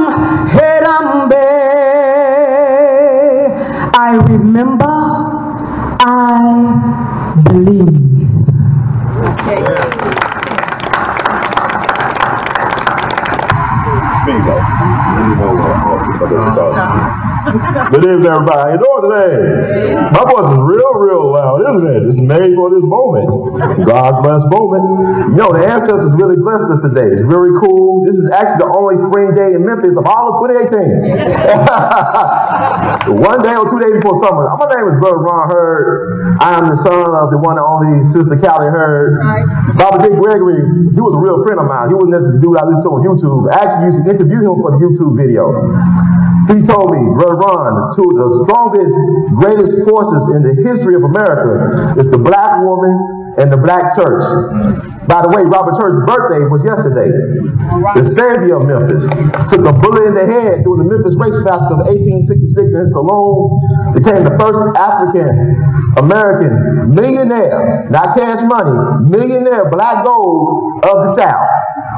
Speaker 4: hey-dum, babe. I remember, I believe.
Speaker 1: Bingo. Good evening, everybody. How you doing today? My voice is real loud, isn't it? It's made for this moment. God bless moment. You know, the ancestors really blessed us today. It's very cool. This is actually the only spring day in Memphis of all of 2018. 1 day or 2 days before summer. My name is Brother Ron Hurd. I am the son of the one and only Sister Callie Hurd. Baba Dick Gregory, he was a real friend of mine. He wasn't just the dude I listened to on YouTube. I actually used to interview him for the YouTube videos. He told me, Brother Ron, two of the strongest, greatest forces in the history of America is the black woman and the black church. By the way, Robert Church's birthday was yesterday. The savior of Memphis took a bullet in the head during the Memphis Race Massacre of 1866 in his saloon, became the first African-American millionaire, not cash money, millionaire black gold of the South.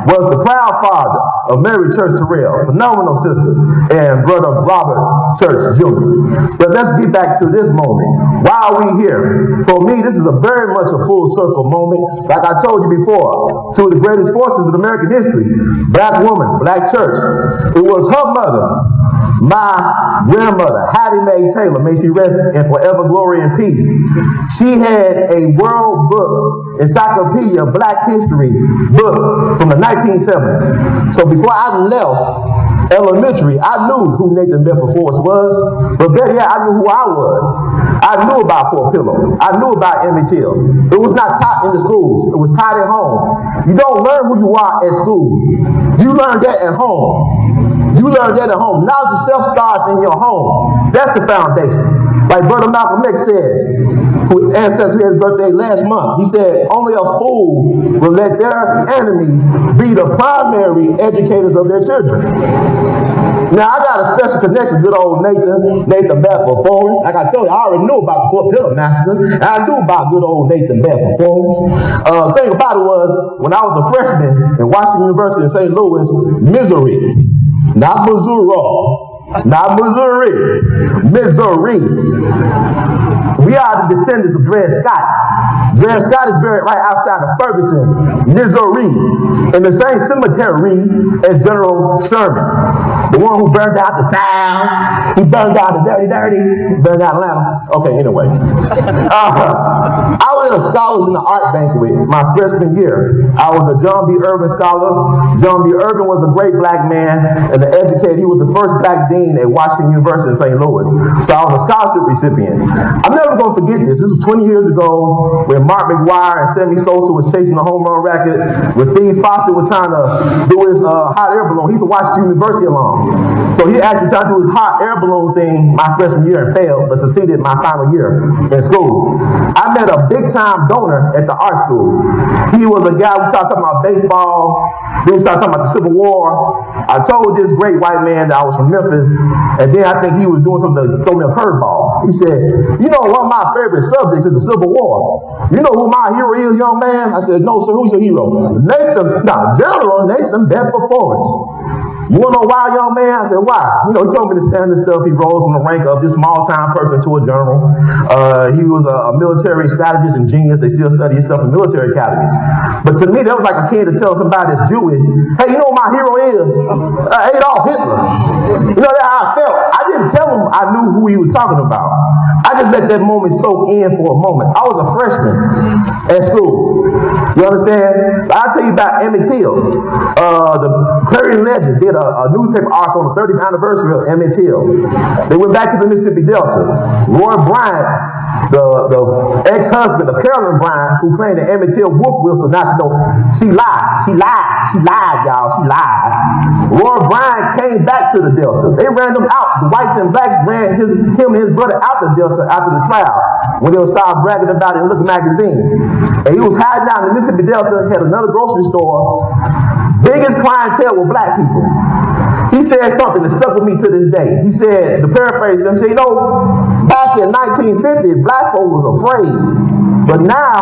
Speaker 1: was the proud father of Mary Church Terrell, phenomenal sister, and brother Robert Church Jr. But let's get back to this moment. Why are we here? For me, this is a very much a full circle moment. Like I told you before, two of the greatest forces in American history, black woman, black church. It was her mother, my grandmother, Hattie Mae Taylor, may she rest in forever glory and peace. She had a world book, encyclopedia, black history book from the 1970s. So before I left elementary, I knew who Nathan Bedford Forrest was, but better yet, I knew who I was. I knew about Fort Pillow. I knew about Emmett Till. It was not taught in the schools. It was taught at home. You don't learn who you are at school. You learn that at home. You learn that at home. Knowledge itself starts in your home. That's the foundation. Like Brother Malcolm X said, who ancestor had his birthday last month, he said, only a fool will let their enemies be the primary educators of their children. Now, I got a special connection with good old Nathan Bedford Forrest. Like I told you, I already knew about the Fort Pillow Massacre, and I knew about good old Nathan Bedford Forrest. The thing about it was, when I was a freshman in Washington University in St. Louis, Missouri, not Missouri, not Missouri, Missouri. We are the descendants of Dred Scott. Dred Scott is buried right outside of Ferguson, Missouri, in the same cemetery as General Sherman, the one who burned out the South. He burned out the dirty, burned out Atlanta. Okay, anyway. I was at a Scholars in the Art banquet my freshman year. I was a John B. Irvin scholar. John B. Irvin was a great black man and an educator. He was the first black dean at Washington University in St. Louis. So I was a scholarship recipient. I'm never going to forget this. This was 20 years ago when Mark McGuire and Sammy Sosa was chasing the home run record, when Steve Foster was trying to do his hot air balloon. He's a Washington University alum. So he actually tried to do his hot air balloon thing my freshman year and failed, but succeeded my final year in school. I met a big time donor at the art school. He was a guy, we started talking about baseball, then we started talking about the Civil War. I told this great white man that I was from Memphis, and then I think he was doing something to throw me a curveball. He said, you know, one of my favorite subjects is the Civil War. You know who my hero is, young man? I said, no, sir, who's your hero? General Nathan Bedford Forrest. You want to know why, young man? I said, why? You know, he told me to stand this stuff. He rose from the rank of this small-time person to a general. He was a military strategist and genius. They still study his stuff in military academies. But to me, that was like a kid to tell somebody that's Jewish, hey, you know what my hero is? Adolf Hitler. You know, that's how I felt. I didn't tell him I knew who he was talking about. I just let that moment soak in for a moment. I was a freshman at school. You understand? I'll tell you about Emmett Till. The Clarion Ledger did a newspaper article on the 30th anniversary of Emmett Till. They went back to the Mississippi Delta. Roy Bryant, the ex-husband of Carolyn Bryant, who claimed that Emmett Till wolf whistled, now she lied, y'all, she lied. Roy Bryant came back to the Delta. They ran them out. The whites and blacks ran him and his brother out the Delta after the trial, when they would start bragging about it in Look magazine. And he was hiding out in the Mississippi Delta, had another grocery store. Biggest clientele were black people. He said something that stuck with me to this day. He said, to paraphrase him, he said, you know, back in 1950, black folk was afraid. But now,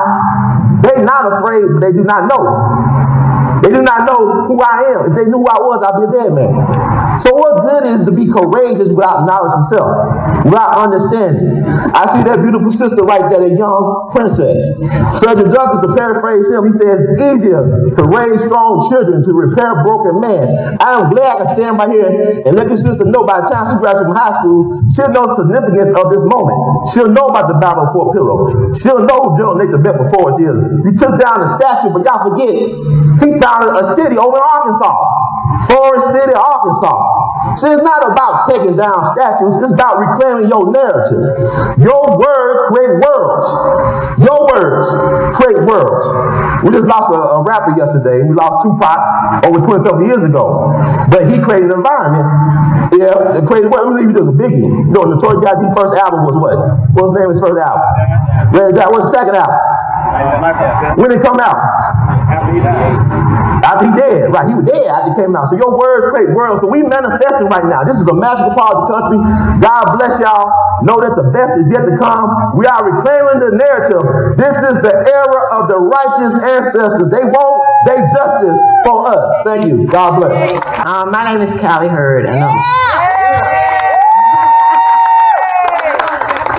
Speaker 1: they not afraid, but they do not know. They do not know who I am. If they knew who I was, I'd be a dead man. So what good is to be courageous without knowledge of self, without understanding? I see that beautiful sister right there, a young princess. Frederick Douglass, to paraphrase him, he says, it's easier to raise strong children to repair broken men. I am glad I can stand right here and let this sister know by the time she graduates from high school, she'll know the significance of this moment. She'll know about the Battle of Fort Pillow. She'll know who General Nathan Bedford Forrest is. You took down the statue, but y'all forget, he founded a city over in Arkansas. Forest City, Arkansas. So it's not about taking down statues, it's about reclaiming your narrative. Your words create worlds. Your words create worlds. We just lost a rapper yesterday. We lost Tupac over 27 years ago. But he created an environment. Yeah, it created world. Let me leave you this a biggie. You know, Notorious B.I.G.'s first album was what? What was the name of his first album? That was his second album. When did it come out? After he dead, right? He was dead after he came out. So your words create worlds. So we manifesting right now. This is a magical part of the country. God bless y'all. Know that the best is yet to come. We are reclaiming the narrative. This is the era of the righteous ancestors. They won't their justice for us. Thank you. God bless.
Speaker 6: My name is Callie Hurd, and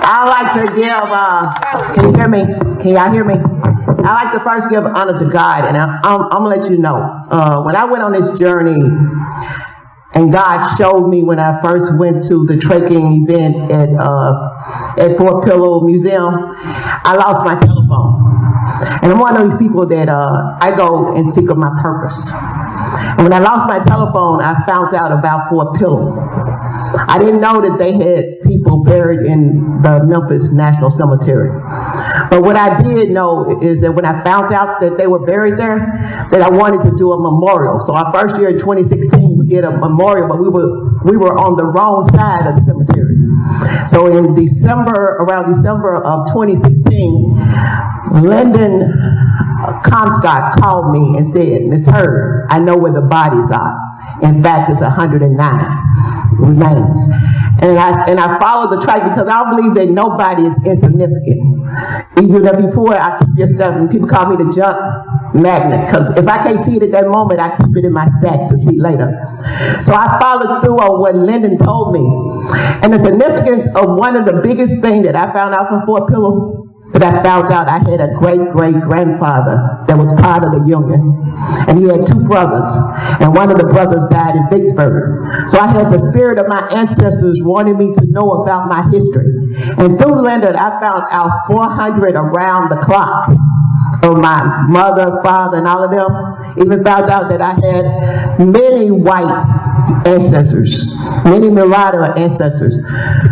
Speaker 6: I like to give, can you hear me? Can y'all hear me? I like to first give honor to God, and I'm going to let you know. When I went on this journey, and God showed me when I first went to the trekking event at Fort Pillow Museum, I lost my telephone. And I'm one of these people that I go and seek of my purpose. And when I lost my telephone, I found out about Fort Pillow. I didn't know that they had people buried in the Memphis National Cemetery. But what I did know is that when I found out that they were buried there, that I wanted to do a memorial. So our first year in 2016, we did a memorial, but we were on the wrong side of the cemetery. So in around December of 2016, Lyndon Comstock called me and said, "Ms. Hurd, I know where the bodies are. In fact, it's 109 remains." And I followed the track because I believe that nobody is insignificant. Even if you pour it, I keep your stuff, and people call me the junk magnet, because if I can't see it at that moment, I keep it in my stack to see later. So I followed through on what Lyndon told me. And the significance of one of the biggest things that I found out from Fort Pillow, that I found out I had a great-great-grandfather that was part of the Union. And he had two brothers, and one of the brothers died in Vicksburg. So I had the spirit of my ancestors wanting me to know about my history. And through Lyndon, I found out 400 around the clock of my mother, father, and all of them. Even found out that I had many white ancestors, many mulatto ancestors.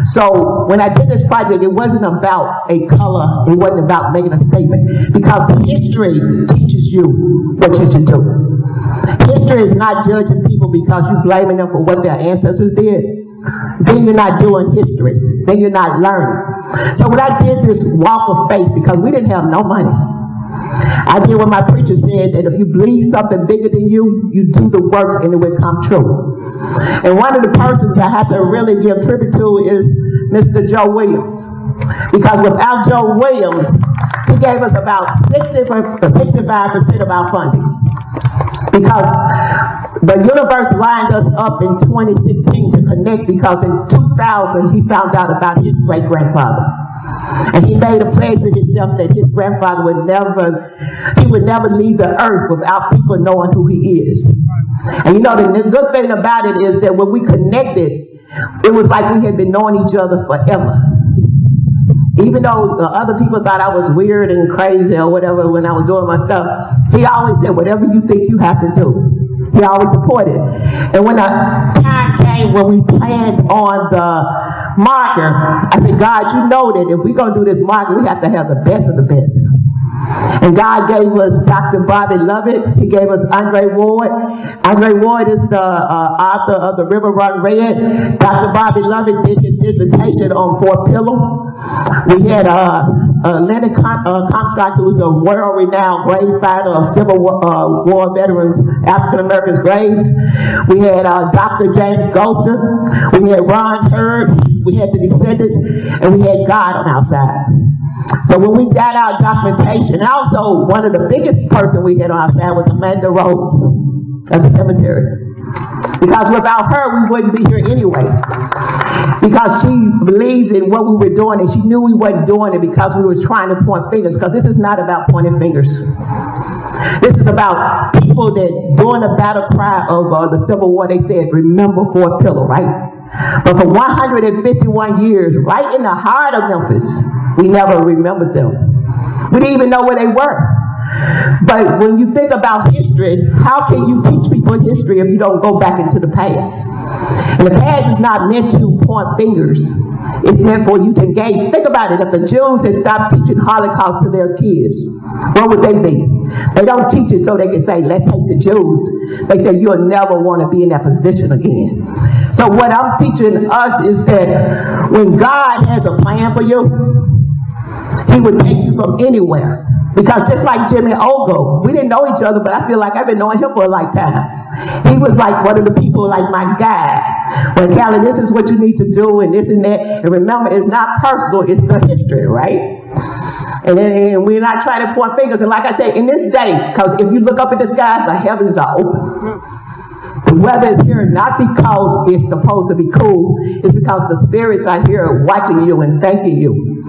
Speaker 6: So when I did this project, it wasn't about a color, it wasn't about making a statement, because history teaches you what you should do. History is not judging people because you're blaming them for what their ancestors did. Then you're not doing history, then you're not learning. So when I did this walk of faith, because we didn't have no money, I did what my preacher said, that if you believe something bigger than you, you do the works and it will come true. And one of the persons I have to really give tribute to is Mr. Joe Williams. Because without Joe Williams, he gave us about 65% of our funding. Because the universe lined us up in 2016 to connect, because in 2000, he found out about his great-grandfather. And he made a pledge to himself that his grandfather would never leave the earth without people knowing who he is. And you know, the good thing about it is that when we connected, it was like we had been knowing each other forever. Even though the other people thought I was weird and crazy or whatever when I was doing my stuff, he always said, whatever you think you have to do. He always supported. And when the time came when we planned on the marker, I said, God, you know that if we're going to do this marker, we have to have the best of the best. And God gave us Dr. Bobby Lovett. He gave us Andre Ward. Andre Ward is the author of The River Run Red. Dr. Bobby Lovett did his dissertation on Fort Pillow. We had Lyndon Comstock, who was a world-renowned grave finder of Civil War veterans, African Americans' graves. We had Dr. James Golson. We had Ron Hurd. We had the Descendants, and we had God on our side. So when we got our documentation, and also one of the biggest person we had on our side was Amanda Rose of the cemetery. Because without her, we wouldn't be here anyway. Because she believed in what we were doing, and she knew we wasn't doing it because we were trying to point fingers. Because this is not about pointing fingers. This is about people that during the battle cry of the Civil War, they said, remember Fort Pillow, right? But for 151 years, right in the heart of Memphis, we never remembered them. We didn't even know where they were. But when you think about history, how can you teach people history if you don't go back into the past? And the past is not meant to point fingers. It's meant for you to engage. Think about it. If the Jews had stopped teaching Holocaust to their kids, what would they be? They don't teach it so they can say, let's hate the Jews. They say, you'll never want to be in that position again. So what I'm teaching us is that when God has a plan for you, he would take you from anywhere. Because just like Jimmy Ogle, we didn't know each other, but I feel like I've been knowing him for a lifetime. He was like one of the people, like my guy. When Callie, this is what you need to do, and this and that. And remember, it's not personal, it's the history, right? And we're not trying to point fingers. And like I said, in this day, because if you look up at the skies, the heavens are open. The weather is here not because it's supposed to be cool. It's because the spirits are here watching you and thanking you.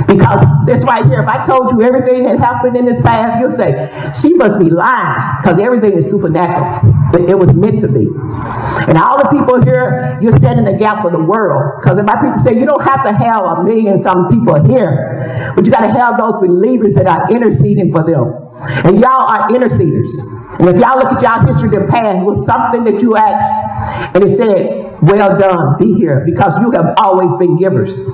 Speaker 6: Because this right here, if I told you everything that happened in this past, you'll say, she must be lying, because everything is supernatural. It was meant to be. And all the people here, you're standing the gap for the world. Because if my people say, you don't have to have 1 million some people here, but you got to have those believers that are interceding for them. And y'all are interceders. And if y'all look at y'all history in the past, it was something that you asked, and it said, well done, be here, because you have always been givers.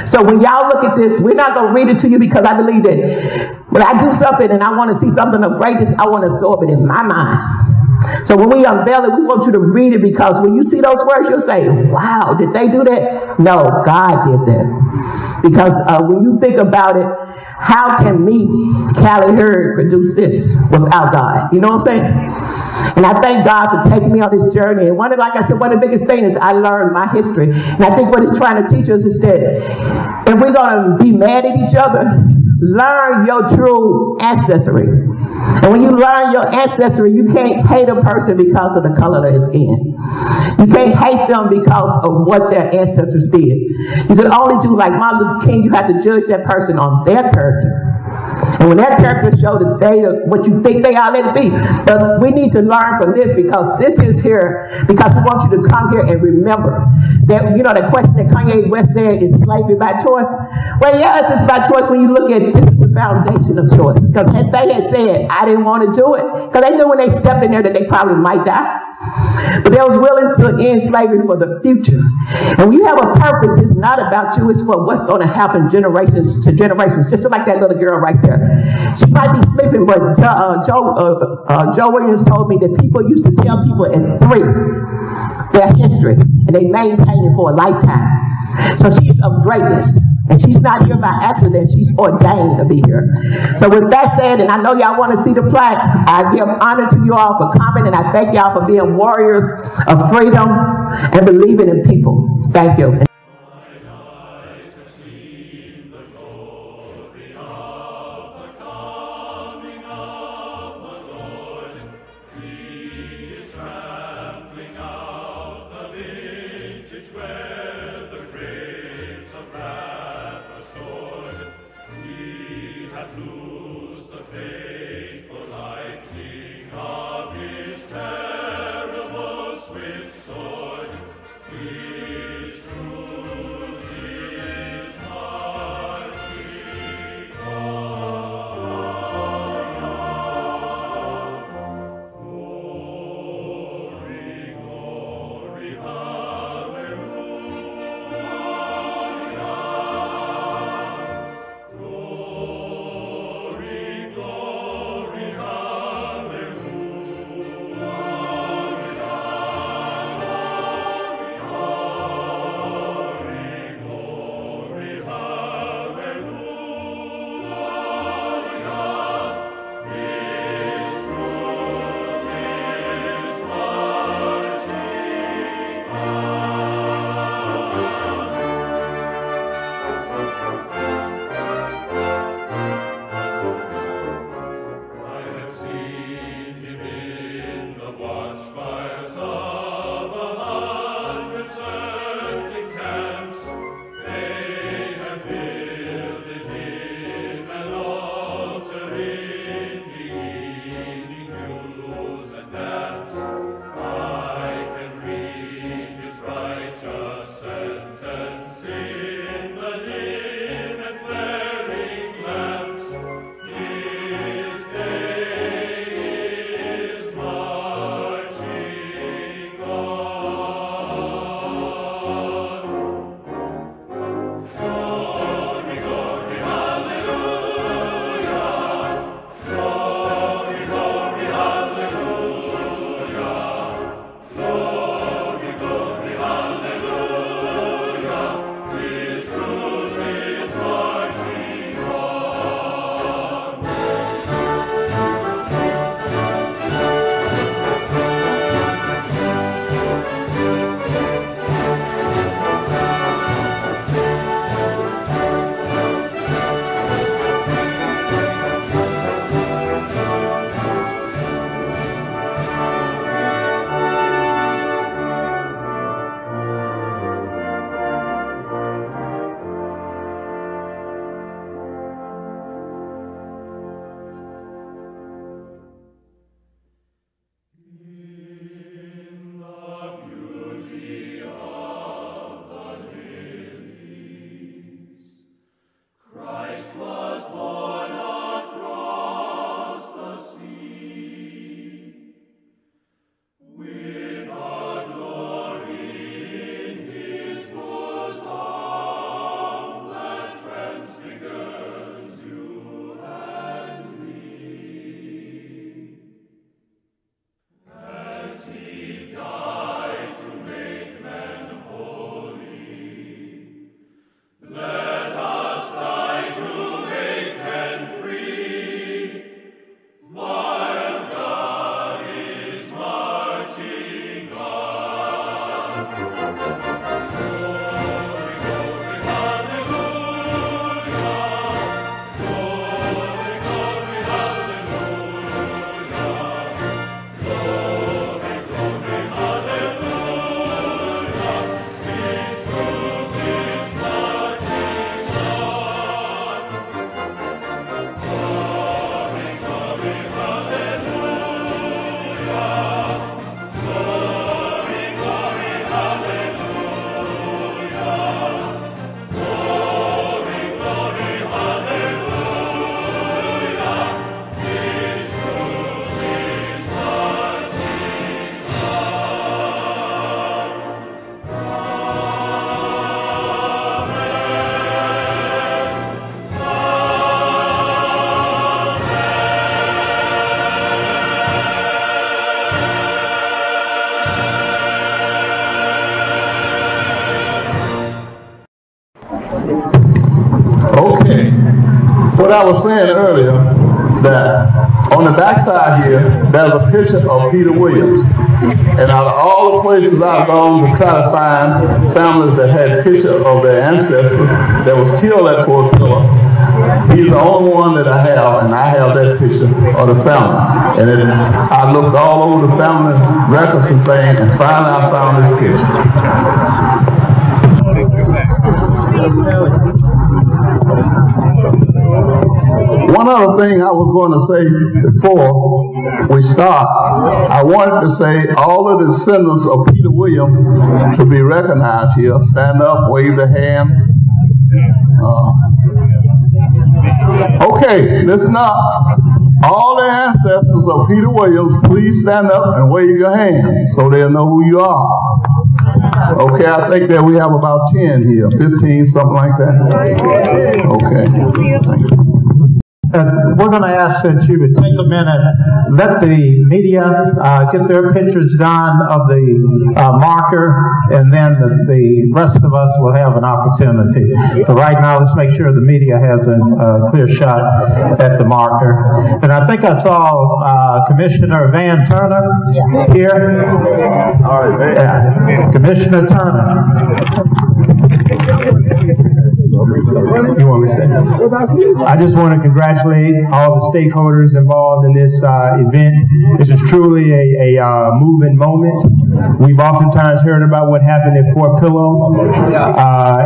Speaker 6: So when y'all look at this, we're not going to read it to you, because I believe that when I do something and I want to see something of greatness, I want to absorb it in my mind. So when we unveil it, we want you to read it, because when you see those words, you'll say, wow, did they do that? No, God did that. Because when you think about it, how can me, Callie Hurd, produce this without God? You know what I'm saying? And I thank God for taking me on this journey. And like I said, one of the biggest things is I learned my history. And I think what it's trying to teach us is that if we're going to be mad at each other, learn your true ancestry. And when you learn your ancestry, you can't hate a person because of the color of their skin. You can't hate them because of what their ancestors did. You can only do like Martin Luther King. You have to judge that person on their character. And when their character show that they are what you think they are, let it be. But we need to learn from this, because this is here because we want you to come here and remember that, you know, the question that Kanye West said, is slavery by choice? Well, yes, it's by choice when you look at this is the foundation of choice. Because they had said, I didn't want to do it, because they knew when they stepped in there that they probably might die. But they was willing to end slavery for the future. And when you have a purpose, it's not about you, it's for what's going to happen generations to generations. Just like that little girl right there. She might be sleeping, but Joe Williams told me that people used to tell people in 3 their history, and they maintain it for a lifetime. So she's of greatness. And she's not here by accident. She's ordained to be here. So with that said, and I know y'all want to see the plaque, I give honor to you all for coming, and I thank y'all for being warriors of freedom and believing in people. Thank you.
Speaker 13: I was saying earlier, that on the backside here, there's a picture of Peter Williams. And out of all the places I've gone to try to find families that had pictures of their ancestors that was killed at Fort Pillow, he's the only one that I have, and I have that picture of the family. And then I looked all over the family records and things, and finally I found this picture. One other thing I was going to say before we start, I wanted to say all of the descendants of Peter Williams to be recognized here. Stand up, wave the hand. Okay, listen up. All the ancestors of Peter Williams, please stand up and wave your hands so they'll know who you are. Okay, I think that we have about 10 here, 15, something like that. Okay.
Speaker 9: We're going to ask that you would take a minute, let the media get their pictures done of the marker, and then the rest of us will have an opportunity. But right now, let's make sure the media has a clear shot at the marker. And I think I saw Commissioner Van Turner here. All right, yeah. Commissioner Turner.
Speaker 11: You want me to say? I just want to congratulate all the stakeholders involved in this event. This is truly a moving moment. We've oftentimes heard about what happened at Fort Pillow,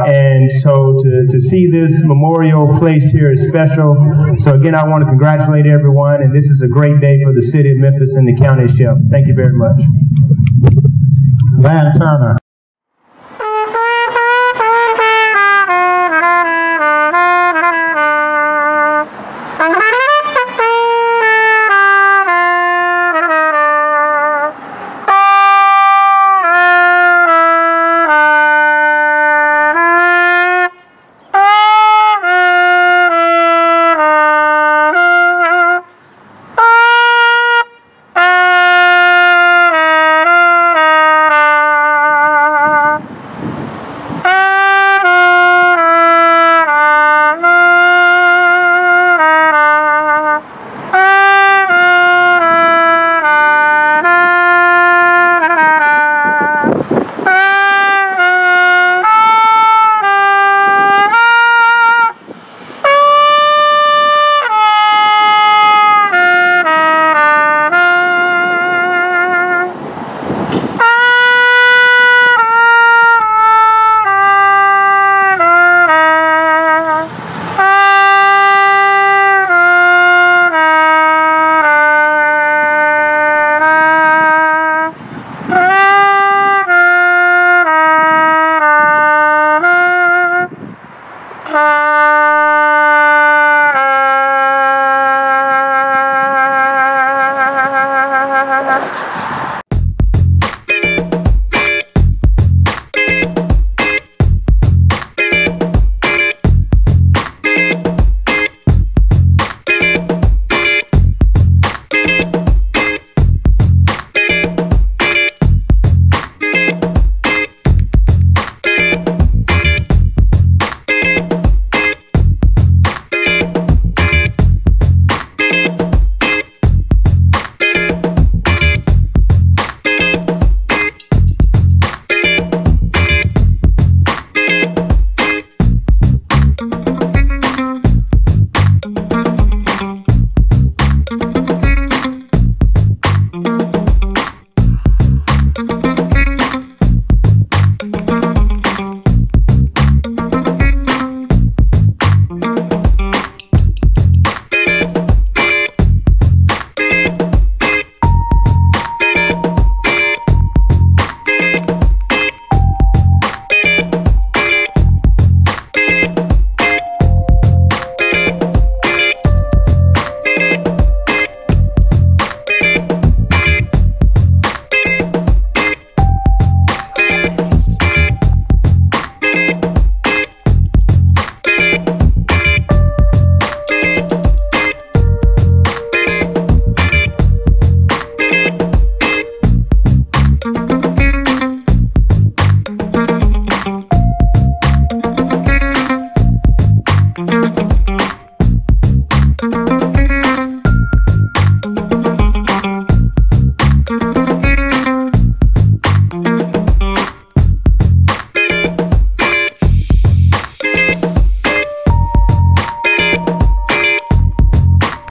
Speaker 11: and so to see this memorial placed here is special. So again, I want to congratulate everyone, and this is a great day for the city of Memphis and the county of Shep. Thank you very much.
Speaker 9: Van Turner.